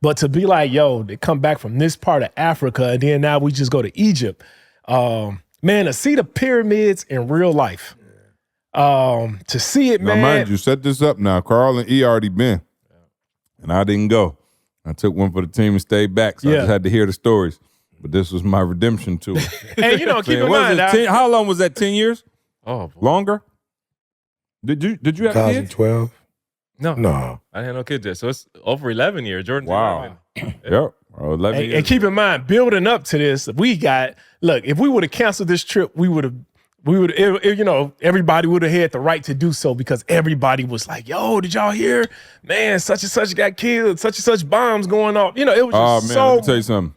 But to be like, yo, they come back from this part of Africa, and then now we just go to Egypt. Man, to see the pyramids in real life. To see it, man. Now, mind you, set this up now. Carl and E already been. And I didn't go. I took one for the team and stayed back, so I just had to hear the stories. But this was my redemption tour. And you know, keep in mind, how long was that? 10 years? Oh, boy. Longer? Did you have kids? 2012. No, No. I had no kids yet. So it's over 11 years. Jordan's Wow. 11. Yep. Bro, 11 years. And keep in mind, building up to this, if we would have canceled this trip, everybody would have had the right to do so because everybody was like, yo, did y'all hear? Man, such and such got killed, such and such bombs going off. You know, it was just let me tell you something.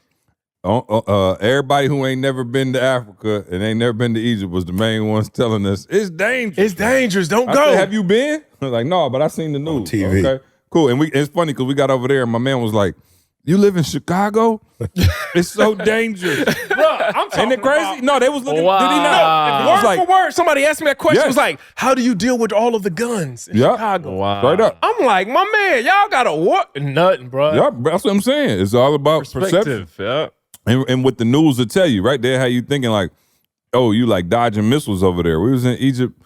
Everybody who ain't never been to Africa and ain't never been to Egypt was the main ones telling us, it's dangerous. It's dangerous, don't I go. said, have you been? I was like, no, but I seen the news. On TV. Okay, cool. And it's funny because we got over there and my man was like, you live in Chicago? It's so dangerous. Bruh, I'm talking Ain't it crazy? about, No, they was looking. Wow. Did he not? word was like, for word, somebody asked me that question. Yes. It was like, how do you deal with all of the guns in Chicago? Wow. straight up. I'm like, my man, y'all got a what? Nothing, bro. Yeah, that's what I'm saying. It's all about perception. Yeah. And what the news will tell you, right there, how you thinking like, oh, you like dodging missiles over there. We was in Egypt,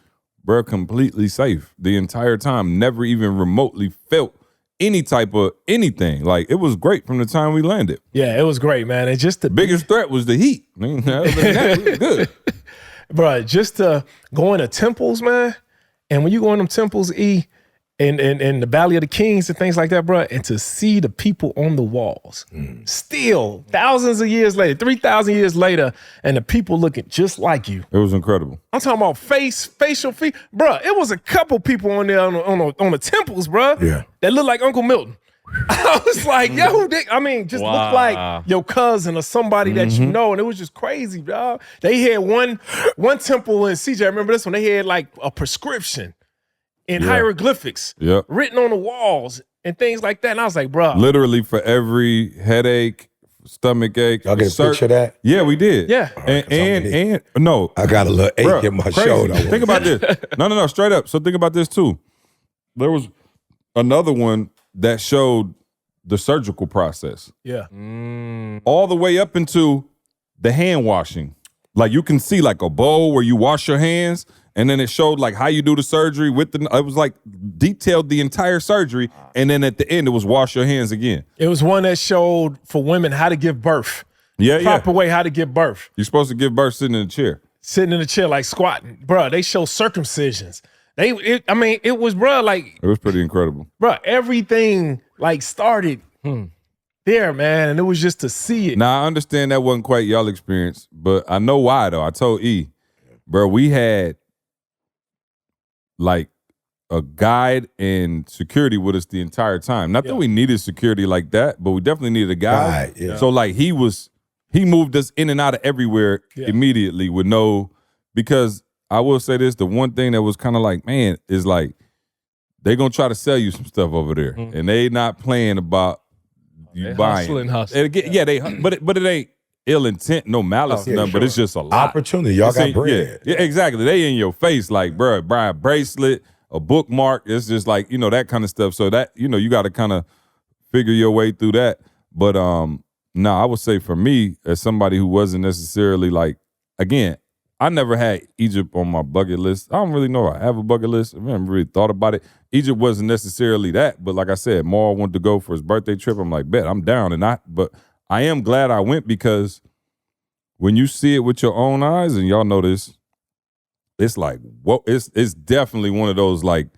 bro, completely safe the entire time. Never even remotely felt any type of anything. Like, it was great from the time we landed. Yeah, it was great, man. And just to Biggest threat was the heat. I mean, other than that, we was good. bro, just to go into temples, man. And when you go in them temples, and the Valley of the Kings and things like that, bro, and to see the people on the walls, still thousands of years later, 3,000 years later, and the people looking just like you. It was incredible. I'm talking about facial feet, bro. It was a couple people on there on the temples, bro. Yeah. That looked like Uncle Milton. I was like, yo, just looked like your cousin or somebody that you know, and it was just crazy, bro. They had one temple in CJ. I remember this one. They had like a prescription in hieroglyphics written on the walls and things like that. And I was like, bro. Literally for every headache, stomach ache. Y'all get a picture of that? Yeah, we did. Yeah. And no. I got a little ache Bruh, in my crazy. shoulder. Think about this. No, straight up. So think about this too. There was another one that showed the surgical process. Yeah. All the way up into the hand washing. Like you can see like a bowl where you wash your hands, and then it showed like how you do the surgery with it was like detailed the entire surgery, and then at the end it was wash your hands again. It was one that showed for women how to give birth. Proper way how to give birth. You're supposed to give birth sitting in a chair. Sitting in a chair like squatting. Bro, they show circumcisions. It was, bro, like, It was pretty incredible. bro, everything like started there, man. And it was just to see it. Now I understand that wasn't quite y'all experience, but I know why though. I told E, bro, we had like a guide and security with us the entire time. Not that we needed security like that, but we definitely needed a guide. Right, yeah. So like he moved us in and out of everywhere immediately with because I will say this, the one thing that was kind of like, man, is like they gonna try to sell you some stuff over there, and they not playing about you buying. Hustle. But it ain't ill intent, no malice, nothing, but it's just a lot. Opportunity. Y'all got bread. Yeah, exactly. They in your face, like, bro, buy a bracelet, a bookmark. It's just like, that kind of stuff. So that, you got to kind of figure your way through that. But I would say for me, as somebody who wasn't necessarily like, again, I never had Egypt on my bucket list. I don't really know if I have a bucket list. I haven't really thought about it. Egypt wasn't necessarily that, but like I said, Maul wanted to go for his birthday trip. I'm like, bet, I'm down. But I am glad I went because when you see it with your own eyes, and y'all know this, it's like, it's definitely one of those like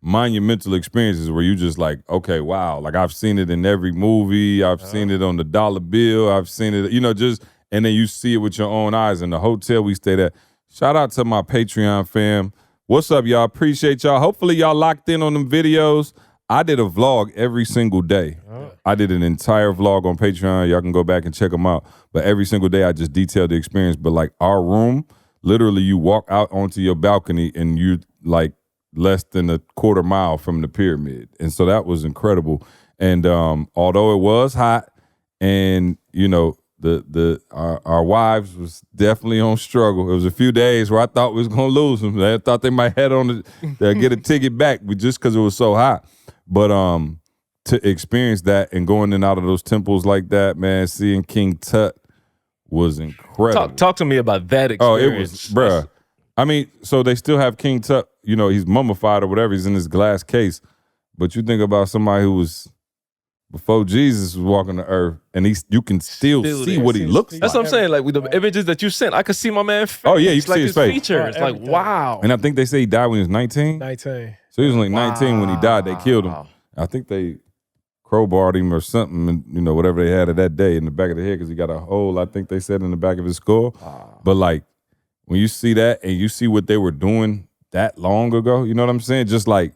monumental experiences where you just like, okay, wow. Like I've seen it in every movie. I've seen it on the dollar bill. I've seen it, and then you see it with your own eyes in the hotel we stayed at. Shout out to my Patreon fam. What's up, y'all? Appreciate y'all. Hopefully y'all locked in on them videos. I did a vlog every single day. I did an entire vlog on Patreon. Y'all can go back and check them out. But every single day I just detailed the experience. But like our room, literally you walk out onto your balcony and you like less than a quarter mile from the pyramid. And so that was incredible. And although it was hot and, our wives was definitely on struggle. It was a few days where I thought we was going to lose them. I thought they might head on to get a ticket back just because it was so hot. But to experience that and going in and out of those temples like that, man, seeing King Tut was incredible. Talk to me about that experience. Oh, it was, bruh. I mean, so they still have King Tut, he's mummified or whatever. He's in this glass case. But you think about somebody who was before Jesus was walking the earth, and you can still see what he looks like. That's what I'm saying. Like with the images that you sent, I could see my man face. Oh, yeah, you can like see his face. features. Like, wow. And I think they say he died when he was 19. 19. So he was only 19 when he died. They killed him. I think they crowbarred him or something, and, you know, whatever they had at that day in the back of the head, because he got a hole, I think they said, in the back of his skull. But like, when you see that and you see what they were doing that long ago, you know what I'm saying? Just like,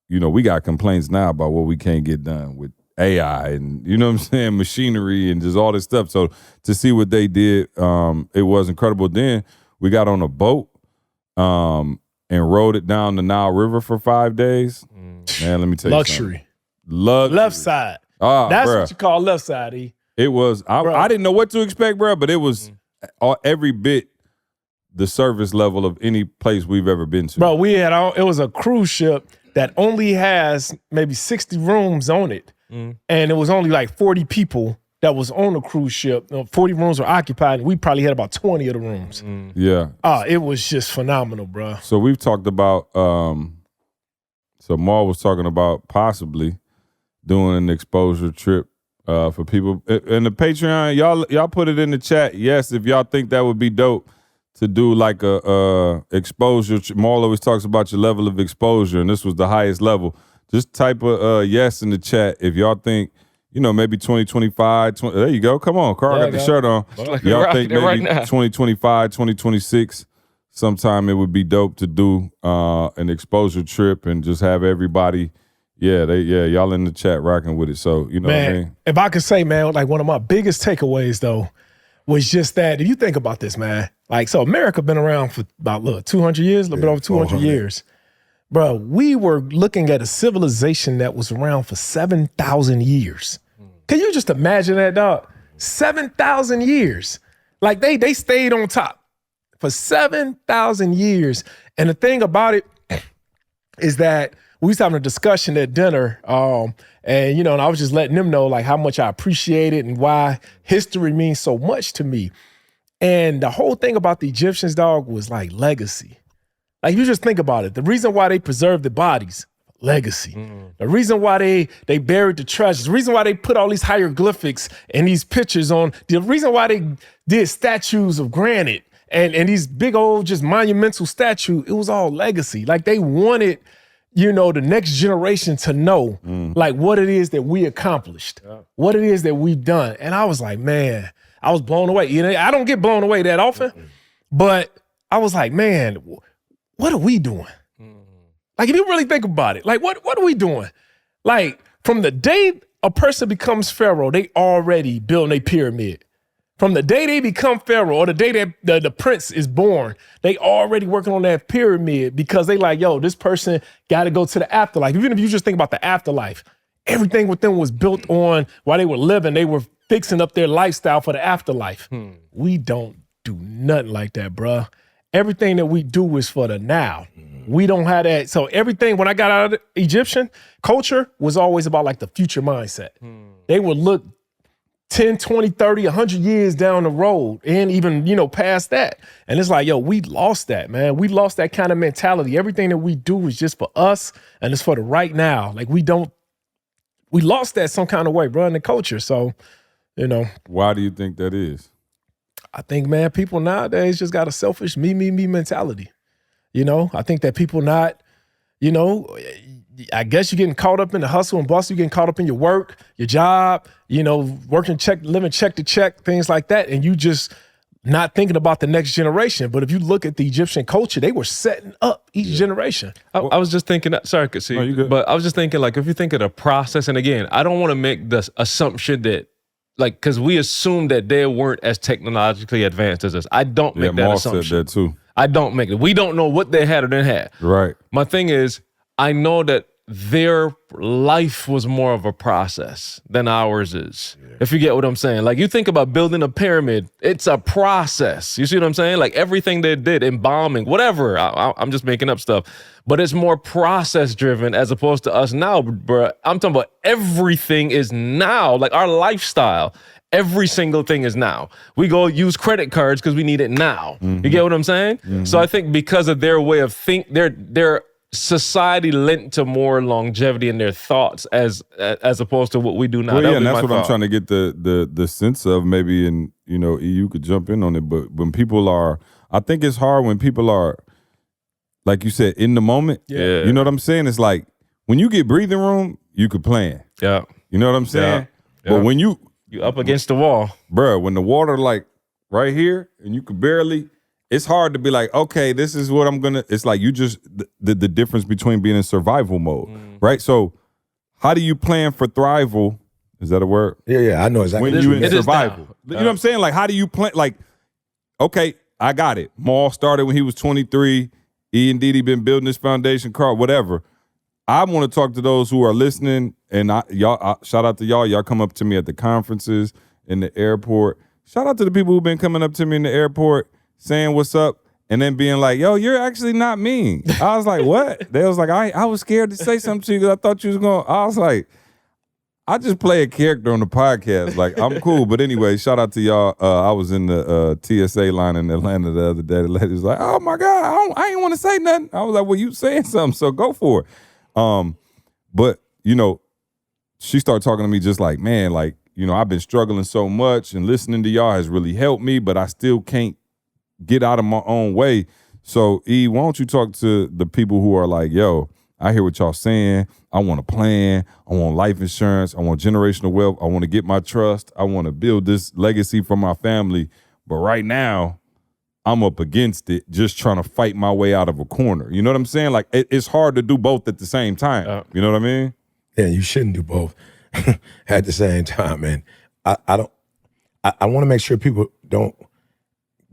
you know, we got complaints now about what we can't get done with AI and, you know what I'm saying, machinery and just all this stuff. So to see what they did, it was incredible. Then we got on a boat and rode it down the Nile River for 5 days. Man, let me tell you Luxury. Luxury. Left side. Ah, That's bruh. what you call left side, E. It was, I didn't know what to expect, bro, but it was every bit the service level of any place we've ever been to. Bro, it was a cruise ship that only has maybe 60 rooms on it. And it was only like 40 people that was on the cruise ship. 40 rooms were occupied, and we probably had about 20 of the rooms. Yeah. It was just phenomenal, bro. So we've talked about, so Maul was talking about possibly doing an exposure trip for people. In the Patreon, y'all put it in the chat. Yes, if y'all think that would be dope to do like a exposure. Maul always talks about your level of exposure, and this was the highest level. Just type a yes in the chat if y'all think, you know, maybe 2025. There you go. Come on, Carl got the shirt on. Like Y'all think maybe right now. 2025, 2026, sometime it would be dope to do an exposure trip and just have everybody. Y'all in the chat rocking with it. So, you know what I mean? If I could say, man, like one of my biggest takeaways, though, was just that if you think about this, man, like, so America been around for about, 200 years, a little bit over 200 years. Bro, we were looking at a civilization that was around for 7,000 years. Can you just imagine that, dog? 7,000 years. Like, they stayed on top for 7,000 years. And the thing about it is that we was having a discussion at dinner, and, you know, and I was just letting them know, like, how much I appreciate it and why history means so much to me. And the whole thing about the Egyptians, dog, was like legacy. Like, you just think about it. The reason why they preserved the bodies, legacy. The reason why they buried the treasures, the reason why they put all these hieroglyphics and these pictures on, the reason why they did statues of granite and these big old just monumental statues, it was all legacy. Like, they wanted, you know, the next generation to know, like, what it is that we accomplished, what it is that we've done. And I was like, man, I was blown away. You know, I don't get blown away that often, but I was like, man, what are we doing? Like, if you really think about it, like, what are we doing? Like, from the day a person becomes pharaoh, they already building a pyramid. From the day they become pharaoh or the day that the prince is born, they already working on that pyramid because they like, yo, this person got to go to the afterlife. Even if you just think about the afterlife, everything with them was built on while they were living. They were fixing up their lifestyle for the afterlife. We don't do nothing like that, bruh. Everything that we do is for the now. We don't have that. So everything, when I got out of the Egyptian culture, was always about like the future mindset. They would look 10, 20, 30, 100 years down the road and even, you know, past that. And it's like, yo, we lost that, man. We lost that kind of mentality. Everything that we do is just for us and it's for the right now. Like, we lost that some kind of way, bro, in the culture. So, you know. Why do you think that is? I think, man, people nowadays just got a selfish me mentality. You know, I think that people not, you know, I guess you're getting caught up in the hustle and bustle. You're getting caught up in your work, your job, you know, living check to check, things like that. And you just not thinking about the next generation. But if you look at the Egyptian culture, they were setting up each generation. I was just thinking, sorry, see, No, you good. but I was just thinking, like, if you think of the process, and again, I don't want to make the assumption that, like, because we assume that they weren't as technologically advanced as us. I don't make that Maul assumption. said that too. I don't make it. We don't know what they had or didn't have. Right. My thing is, I know that their life was more of a process than ours is. If you get what I'm saying. Like, you think about building a pyramid, it's a process. You see what I'm saying? Like, everything they did, embalming, whatever. I'm just making up stuff. But it's more process driven as opposed to us now, bro. I'm talking about everything is now. Like, our lifestyle, every single thing is now. We go use credit cards because we need it now. You get what I'm saying? So I think because of their way of their society lent to more longevity in their thoughts as opposed to what we do now. Well, That yeah, would and be that's my what I'm thought. trying to get the sense of, maybe, and, you know, you could jump in on it, but when people are, I think it's hard when people are, like you said, in the moment. Yeah. You know what I'm saying? It's like, when you get breathing room, you could plan. Yeah. You know what I'm saying? Yeah. But when you up against the wall. bruh, when the water like right here and you can barely, it's hard to be like, okay, this is what I'm gonna. It's like you just the difference between being in survival mode, right? So how do you plan for thrival? Is that a word? Yeah, I know exactly. When you in It is survival, now. you know what I'm saying? Like, how do you plan? Like, okay, I got it. Maul started when he was 23. E and Didi been building this foundation, Carl, whatever. I want to talk to those who are listening, and shout out to y'all. Y'all come up to me at the conferences, in the airport. Shout out to the people who've been coming up to me in the airport, saying what's up, and then being like, yo, you're actually not mean. I was like, what? They was like, I was scared to say something to you because I thought you was going. I was like, I just play a character on the podcast. Like, I'm cool. But anyway, shout out to y'all. I was in the TSA line in Atlanta the other day. The lady was like, oh my God, I ain't want to say nothing. I was like, well, you saying something, so go for it. But, you know, she started talking to me just like, man, like, you know, I've been struggling so much and listening to y'all has really helped me, but I still can't get out of my own way. So, E, why don't you talk to the people who are like, yo, I hear what y'all saying. I want a plan. I want life insurance. I want generational wealth. I want to get my trust. I want to build this legacy for my family. But right now, I'm up against it, just trying to fight my way out of a corner. You know what I'm saying? Like, it's hard to do both at the same time. You know what I mean? Yeah, you shouldn't do both at the same time, man. I want to make sure people don't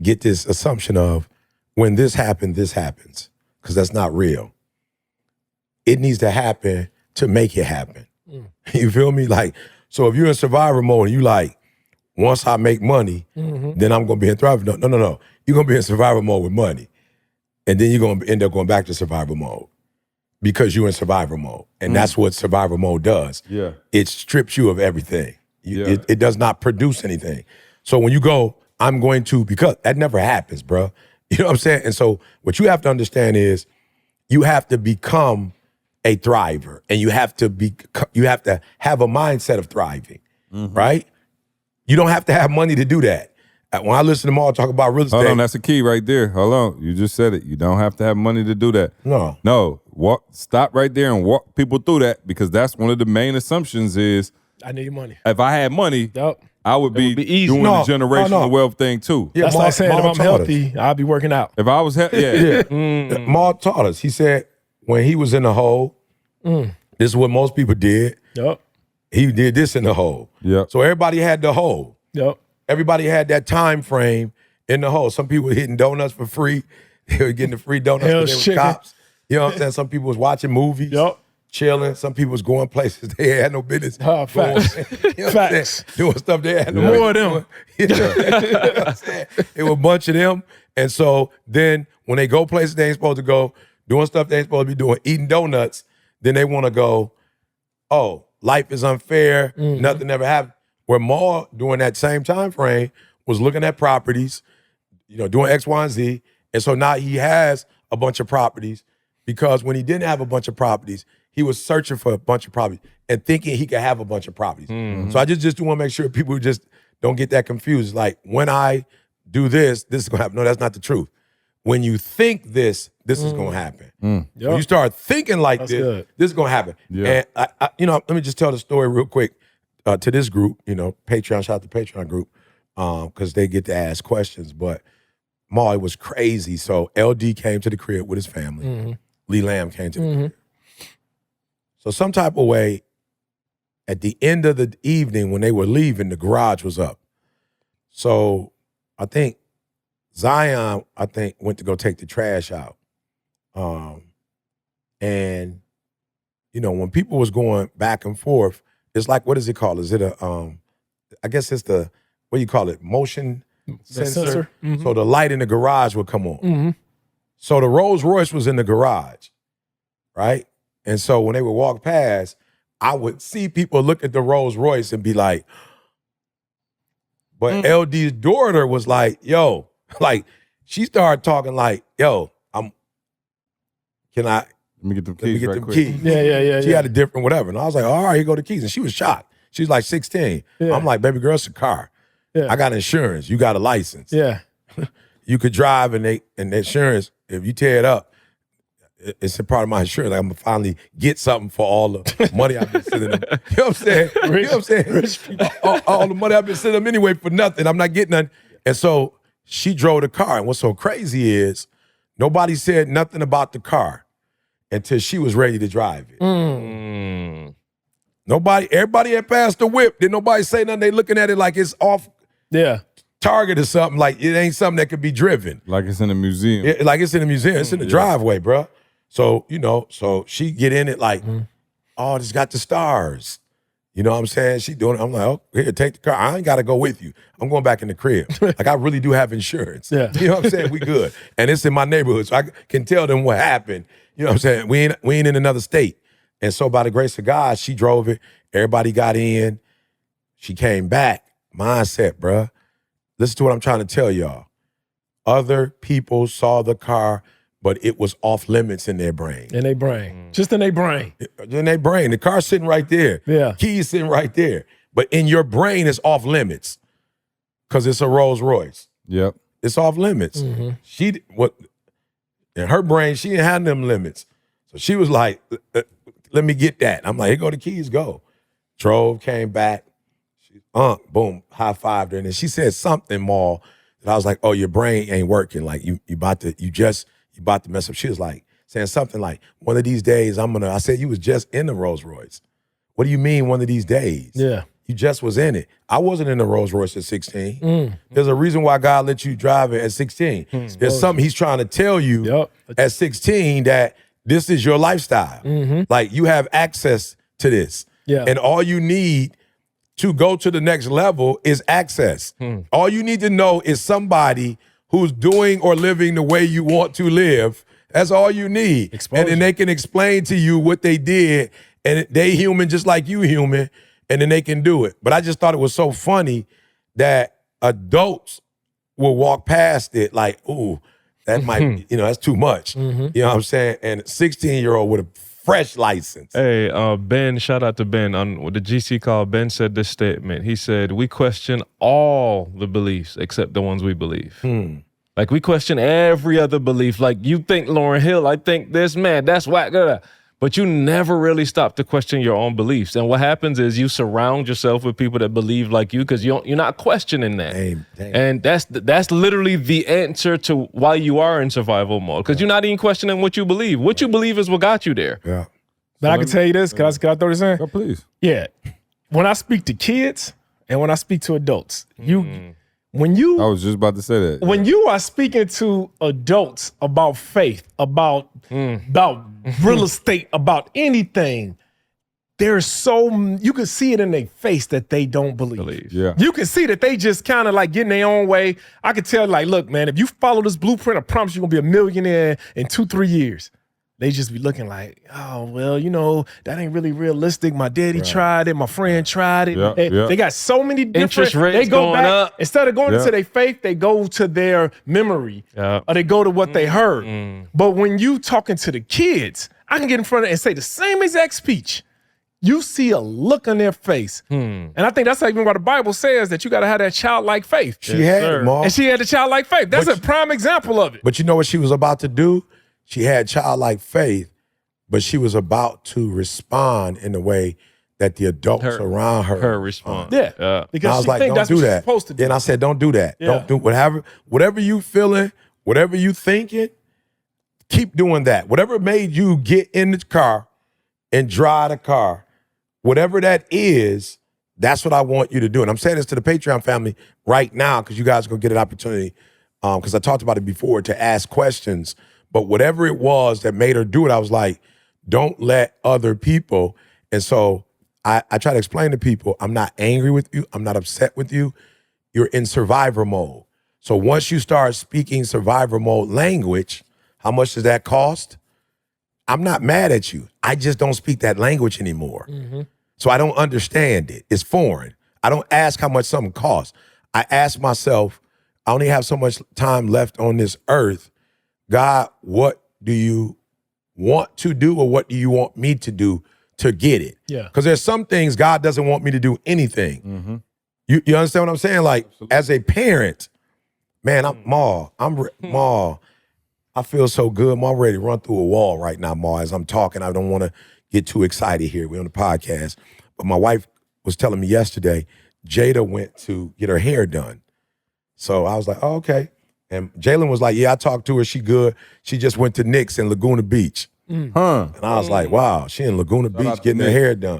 get this assumption of when this happens, because that's not real. It needs to happen to make it happen. You feel me? Like, so if you're in survivor mode and you like, once I make money, then I'm going to be in thrive. No. You're going to be in survival mode with money. And then you're going to end up going back to survival mode because you're in survival mode. And that's what survival mode does. Yeah. It strips you of everything. It does not produce anything. So when you go, I'm going to, because that never happens, bro. You know what I'm saying? And so what you have to understand is you have to become a thriver, and you have to have a mindset of thriving, right? You don't have to have money to do that. When I listen to them all talk about real estate, Hold on, that's the key right there. Hold on, you just said it. You don't have to have money to do that. No. Stop right there and walk people through that, because that's one of the main assumptions is I need money. if I had money, Yep. I would be easy. doing No, the generational no. wealth thing too. Yeah, That's like saying if Maul I'm taught healthy, I'll be working out. If I was healthy, Maul taught us. He said when he was in the hole, this is what most people did. Yep. He did this in the hole. Yep. So everybody had the hole. Yep. Everybody had that time frame in the hole. Some people were hitting donuts for free. They were getting the free donuts because Hell's they was chicken. cops. You know what I'm saying? Some people was watching movies, Yep. chilling. Some people was going places they had no business going. Facts. You know what I'm Facts. saying? Doing stuff they had no More business of them. doing. You know what I'm saying? It was a bunch of them. And so then when they go places they ain't supposed to go, doing stuff they ain't supposed to be doing, eating donuts, then they want to go, oh, life is unfair, nothing ever happened. Where Maul, during that same time frame, was looking at properties, you know, doing X, Y, and Z. And so now he has a bunch of properties, because when he didn't have a bunch of properties, he was searching for a bunch of properties and thinking he could have a bunch of properties. So I just want to make sure people just don't get that confused. Like, when I do this is going to happen. No, that's not the truth. When you think this is going to happen. When you start thinking like That's this, good. this is going to happen. Yeah. And I, you know, let me just tell the story real quick to this group, you know, Patreon, shout out to Patreon group, because they get to ask questions. But Maul, it was crazy. So LD came to the crib with his family. Lee Lamb came to the crib. So some type of way, at the end of the evening when they were leaving, the garage was up. So I think Zion, went to go take the trash out. And, you know, when people was going back and forth, it's like, what is it called? Is it I guess it's the, what do you call it? Motion sensor. So the light in the garage would come on. So the Rolls Royce was in the garage, right? And so when they would walk past, I would see people look at the Rolls Royce and be like, but LD's daughter was like, yo, like, she started talking like, yo, let me get them me keys get right them quick. keys. Yeah. She had a different whatever. And I was like, all right, here go the keys. And she was shocked. She was like 16. Yeah. I'm like, baby girl, it's a car. Yeah. I got insurance. You got a license. Yeah. You could drive, and the insurance, if you tear it up, it's a part of my insurance. Like, I'm gonna finally get something for all the money I've been sending them. You know what I'm saying? You know what I'm saying? All the money I've been sending them anyway for nothing. I'm not getting nothing. And so she drove the car. And what's so crazy is nobody said nothing about the car until she was ready to drive it. Everybody had passed the whip. Didn't nobody say nothing? They looking at it like it's off target or something. Like it ain't something that could be driven. Like it's in a museum. Like it's in a museum. It's in the driveway, bro. So, so she get in it like, oh, this got the stars. You know what I'm saying? She doing it. I'm like, oh, here, take the car. I ain't got to go with you. I'm going back in the crib. Like, I really do have insurance. Yeah. You know what I'm saying? We good. And it's in my neighborhood, so I can tell them what happened. You know what I'm saying? We ain't in another state. And so by the grace of God, she drove it. Everybody got in. She came back. Mindset, bruh. Listen to what I'm trying to tell y'all. Other people saw the car, but it was off limits in their brain. In their brain. Just in their brain. In their brain. The car's sitting right there. Yeah. Keys sitting right there. But in your brain, it's off limits because it's a Rolls Royce. Yep. It's off limits. In her brain, she didn't have them limits. So she was like, let me get that. I'm like, here go the keys, go. Drove, came back. Boom, high-fived her. And then she said something more that I was like, oh, your brain ain't working. Like you about to mess up. She was like, saying something like, one of these days I said, you was just in the Rolls Royce. What do you mean one of these days? Yeah. You just was in it. I wasn't in the Rolls Royce at 16. There's a reason why God let you drive it at 16. There's something he's trying to tell you at 16 that this is your lifestyle. Like you have access to this. Yeah. And all you need to go to the next level is access. All you need to know is somebody who's doing or living the way you want to live. That's all you need. Exposure. And then they can explain to you what they did, and they human just like you human, and then they can do it. But I just thought it was so funny that adults will walk past it like, ooh, that might, that's too much. You know what I'm saying? And a 16-year-old with a fresh license. Hey, Ben, shout out to Ben. On the GC call, Ben said this statement. He said, we question all the beliefs except the ones we believe. Like, we question every other belief. Like, you think Lauryn Hill, I think this, man, that's whack. But you never really stop to question your own beliefs. And what happens is you surround yourself with people that believe like you because you're not questioning that. Damn. And that's literally the answer to why you are in survival mode, because you're not even questioning what you believe. What you believe is what got you there. Yeah. But I can tell you this. Can I throw this in? Oh, please. Yeah. When I speak to kids and when I speak to adults, I was just about to say that. When you are speaking to adults about faith, about real estate, about anything, you can see it in their face that they don't believe. Yeah. You can see that they just kind of like getting their own way. I can tell, like, look, man, if you follow this blueprint, I promise you're going to be a millionaire in 2-3 years. They just be looking like, oh, well, that ain't really realistic. My daddy tried it. My friend tried it. They got so many different... Interest rates they go going back, up. Instead of going into their faith, they go to their memory. Or they go to what they heard. But when you talking to the kids, I can get in front of and say the same exact speech. You see a look on their face. And I think that's even why the Bible says that you got to have that childlike faith. She had it, Mom. And she had the childlike faith. That's a prime example of it. But you know what she was about to do? She had childlike faith, but she was about to respond in the way that the adults around her respond. Yeah. Because I was she like, think don't that's do what she's that. supposed to do. And I said, don't do that. Yeah. Don't do whatever you feeling, whatever you thinking, keep doing that. Whatever made you get in the car and drive the car, whatever that is, that's what I want you to do. And I'm saying this to the Patreon family right now because you guys are going to get an opportunity, because I talked about it before, to ask questions. But whatever it was that made her do it, I was like, don't let other people. And so I try to explain to people, I'm not angry with you. I'm not upset with you. You're in survivor mode. So once you start speaking survivor mode language, how much does that cost? I'm not mad at you. I just don't speak that language anymore. So I don't understand it. It's foreign. I don't ask how much something costs. I ask myself, I only have so much time left on this earth. God, what do you want to do, or what do you want me to do to get it? Yeah. Because there's some things God doesn't want me to do anything. You understand what I'm saying? Like, as a parent, man, Ma, I feel so good. I'm ready to run through a wall right now, Ma, as I'm talking. I don't want to get too excited here. We're on the podcast. But my wife was telling me yesterday, Jada went to get her hair done. So I was like, oh, okay. And Jalen was like, yeah, I talked to her. She good. She just went to Nick's in Laguna Beach. Huh. And I was like, wow, she in Laguna Beach getting her hair done.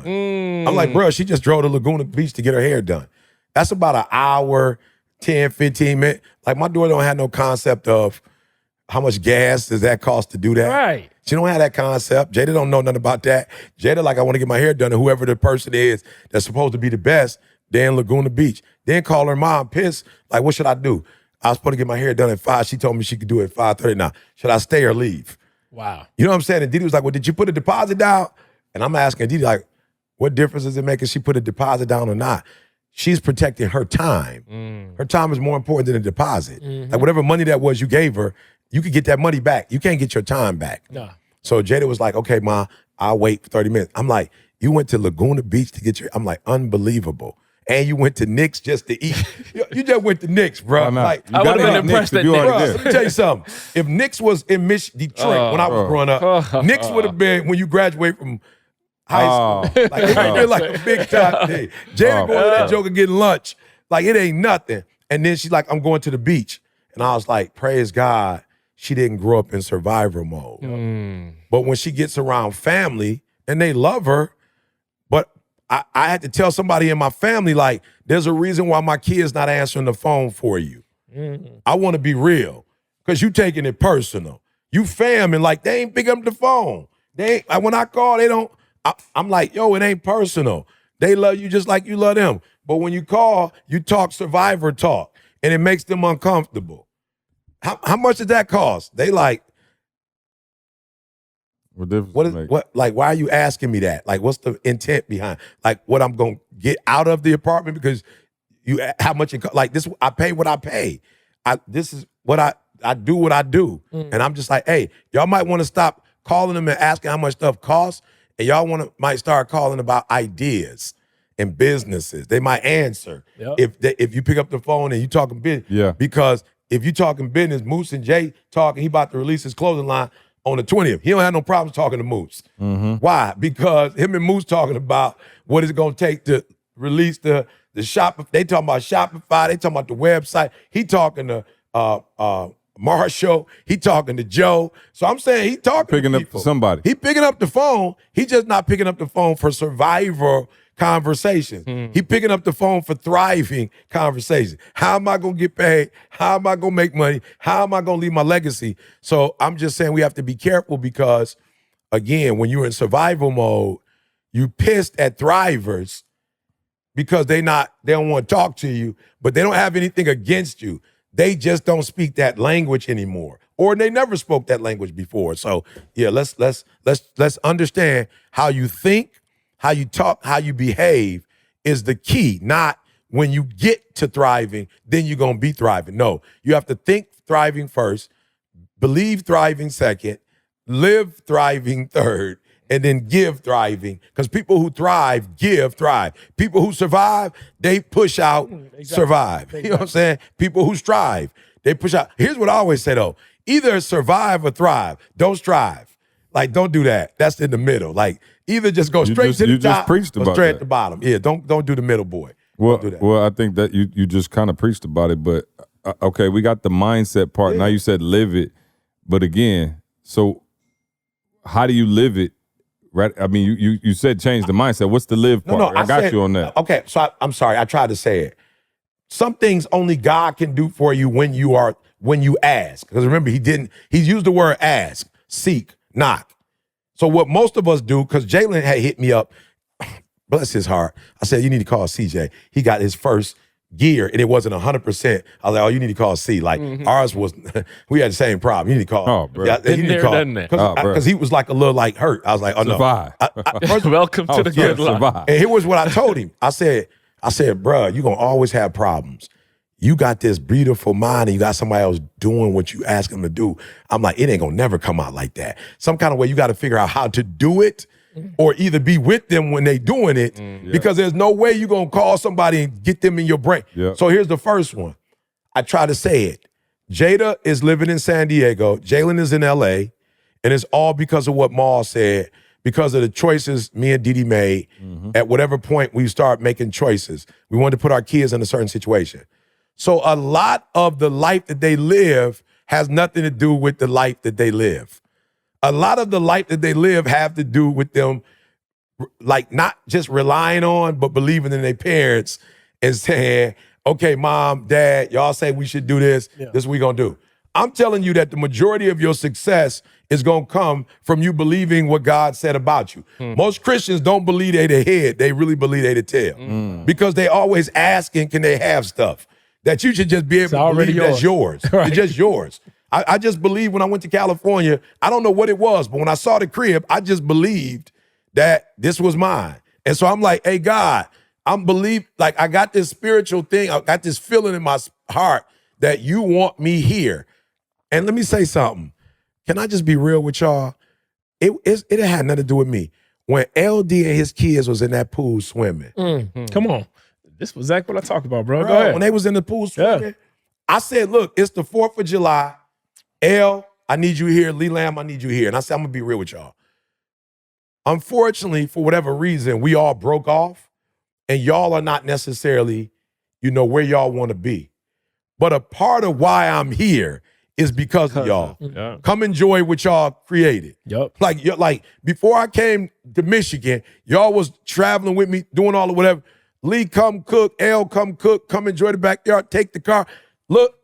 I'm like, bro, she just drove to Laguna Beach to get her hair done. That's about an hour, 10, 15 minutes. Like, my daughter don't have no concept of how much gas does that cost to do that. Right. She don't have that concept. Jada don't know nothing about that. Jada like, I want to get my hair done, and whoever the person is that's supposed to be the best, they're in Laguna Beach. Then call her mom pissed, like, what should I do? I was supposed to get my hair done at 5. She told me she could do it at 5:30 now. Should I stay or leave? Wow. You know what I'm saying? And Didi was like, well, did you put a deposit down? And I'm asking Didi, like, what difference does it make if she put a deposit down or not? She's protecting her time. Her time is more important than a deposit. Like, whatever money that was you gave her, you could get that money back. You can't get your time back. No. So Jada was like, okay, Ma, I'll wait for 30 minutes. I'm like, you went to Laguna Beach to get your, I'm like, unbelievable. And you went to Nick's just to eat. You just went to Nick's, bro. Why not? Like, You I gotta would've been hit impressed Nick's if at you Nick's. already bro, there. let me tell you something. If Nick's was in Detroit when I was growing up, Nick's would have been when you graduate from high school. Like, it would have been like a big time thing. Jada going to that joker getting lunch. Like, it ain't nothing. And then she's like, I'm going to the beach. And I was like, praise God, she didn't grow up in survivor mode. But when she gets around family and they love her, but I had to tell somebody in my family, like, there's a reason why my kid's not answering the phone for you. I want to be real, because you taking it personal. You fam, and like, they ain't pick up the phone. They ain't, when I call, they don't. I'm like, yo, it ain't personal. They love you just like you love them. But when you call, you talk survivor talk, and it makes them uncomfortable. How much does that cost? They like, like, why are you asking me that? Like, what's the intent behind, like, what I'm gonna get out of the apartment? Because how much it like this, I pay what I pay. This is what I do what I do. And I'm just like, hey, y'all might want to stop calling them and asking how much stuff costs, and y'all might start calling about ideas and businesses. They might answer if you pick up the phone and you talking business. Yeah. Because if you talking business, Moose and Jay talking, he about to release his clothing line on the 20th. He don't have no problems talking to Moose. Why? Because him and Moose talking about what it's going to take to release the shop. They talking about Shopify. They talking about the website. He talking to Marshall. He talking to Joe. So I'm saying he talking Picking to up people. to somebody. He picking up the phone. He just not picking up the phone for survivor conversations. He picking up the phone for thriving conversations. How am I going to get paid? How am I going to make money? How am I going to leave my legacy? So I'm just saying we have to be careful, because, again, when you're in survival mode, you pissed at thrivers because they don't want to talk to you, but they don't have anything against you. They just don't speak that language anymore, or they never spoke that language before. So yeah, let's understand how you think, how you talk, how you behave is the key. Not when you get to thriving, then you're gonna be thriving. No, you have to think thriving first, believe thriving second, live thriving third, and then give thriving. Because people who thrive, give, thrive. People who survive, they push out, survive. You know what I'm saying? People who strive, they push out. Here's what I always say, though. Either survive or thrive. Don't strive. Like, don't do that. That's in the middle. Like, either just go straight to the top or straight at the bottom. Yeah, don't do the middle, boy. Well, do that. well, I think that you just kind of preached about it, but okay, we got the mindset part. Now you said live it, but again, so how do you live it? Right? I mean, you said change the mindset. What's the live part? No, I got you on that. Okay, so I'm sorry. I tried to say it. Some things only God can do for you when you ask. Because remember, he used the word ask, seek, knock. So what most of us do, because Jalen had hit me up, bless his heart. I said, you need to call CJ. He got his first gear and it wasn't 100%. I was like, oh, you need to call C. Like ours was, we had the same problem. You need to call. Oh, bro. Yeah, you need to call. Because he was like a little like hurt. I was like, oh no. Survive. Welcome to the good life. Survive. And here was what I told him. I said, bro, you're going to always have problems. You got this beautiful mind and you got somebody else doing what you ask them to do. I'm like, it ain't going to never come out like that. Some kind of way you got to figure out how to do it or either be with them when they doing it because there's no way you're going to call somebody and get them in your brain. Yeah. So here's the first one. I try to say it. Jada is living in San Diego. Jalen is in LA. And it's all because of what Maul said, because of the choices me and Didi made. At whatever point we start making choices, we wanted to put our kids in a certain situation. So a lot of the life that they live has nothing to do with the life that they live. A lot of the life that they live have to do with them, like not just relying on, but believing in their parents and saying, okay, mom, dad, y'all say we should do this. This is what we gonna do. I'm telling you that the majority of your success is gonna come from you believing what God said about you. Most Christians don't believe they the head, they really believe they the tail. Because they always asking, can they have stuff? That you should just be able to believe that's yours. Right. It's just yours. I just believe when I went to California, I don't know what it was, but when I saw the crib, I just believed that this was mine. And so I'm like, hey, God, I got this spiritual thing. I got this feeling in my heart that you want me here. And let me say something. Can I just be real with y'all? It had nothing to do with me. When LD and his kids was in that pool swimming. Come on. This was exactly what I talked about, bro. Go ahead. When they was in the pool swimming, I said, look, it's the 4th of July. L, I need you here. Lee Lamb, I need you here. And I said, I'm going to be real with y'all. Unfortunately, for whatever reason, we all broke off. And y'all are not necessarily, where y'all want to be. But a part of why I'm here is because of y'all. Yeah. Come enjoy what y'all created. Yep. Like before I came to Michigan, y'all was traveling with me, doing all of whatever. Lee, come cook. L, come cook. Come enjoy the backyard. Take the car. Look,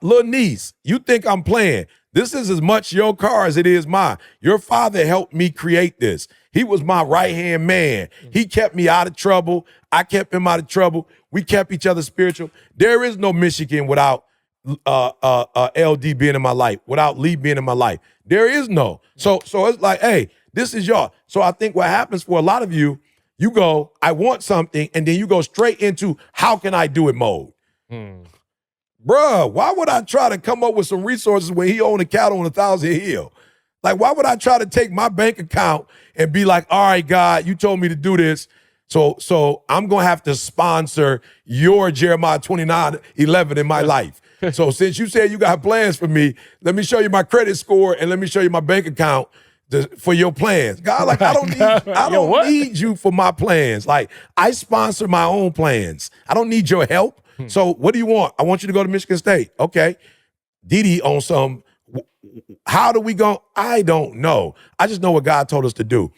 little niece, you think I'm playing. This is as much your car as it is mine. Your father helped me create this. He was my right-hand man. He kept me out of trouble. I kept him out of trouble. We kept each other spiritual. There is no Michigan without LD being in my life, without Lee being in my life. There is no. So it's like, hey, this is y'all. So I think what happens for a lot of you, you go, I want something, and then you go straight into how can I do it mode. Bruh, why would I try to come up with some resources when he owned a cattle on 1,000 Hill? Like, why would I try to take my bank account and be like, all right, God, you told me to do this, so I'm going to have to sponsor your Jeremiah 29:11 in my life. So since you said you got plans for me, let me show you my credit score and let me show you my bank account for your plans. God, like, I don't need you for my plans. Like, I sponsor my own plans. I don't need your help. So what do you want? I want you to go to Michigan State. Okay. Didi on some, how do we go? I don't know. I just know what God told us to do.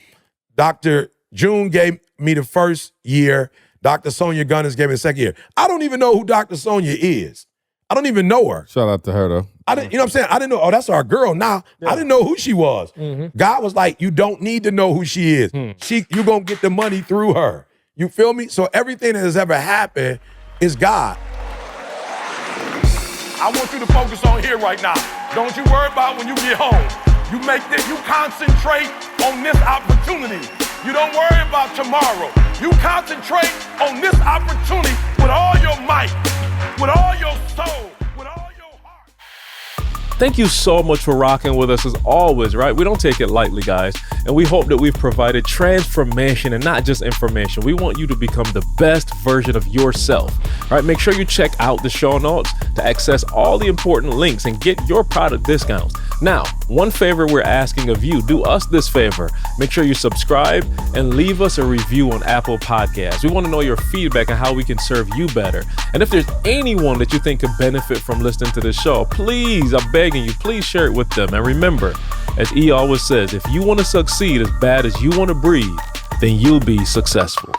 Dr. June gave me the first year. Dr. Sonia Gunners gave me the second year. I don't even know who Dr. Sonia is. I don't even know her. Shout out to her, though. You know what I'm saying? I didn't know, that's our girl now. Yeah. I didn't know who she was. God was like, you don't need to know who she is. You're going to get the money through her. You feel me? So everything that has ever happened is God. I want you to focus on here right now. Don't you worry about when you get home. You concentrate on this opportunity. You don't worry about tomorrow. You concentrate on this opportunity with all your might, with all your soul, with all your heart. Thank you so much for rocking with us as always, right? We don't take it lightly, guys. And we hope that we've provided transformation and not just information. We want you to become the best version of yourself, right? Make sure you check out the show notes to access all the important links and get your product discounts. Now, one favor we're asking of you, do us this favor. Make sure you subscribe and leave us a review on Apple Podcasts. We want to know your feedback on how we can serve you better. And if there's anyone that you think could benefit from listening to this show, please, I'm begging you, please share it with them. And remember, as E always says, if you want to succeed as bad as you want to breathe, then you'll be successful.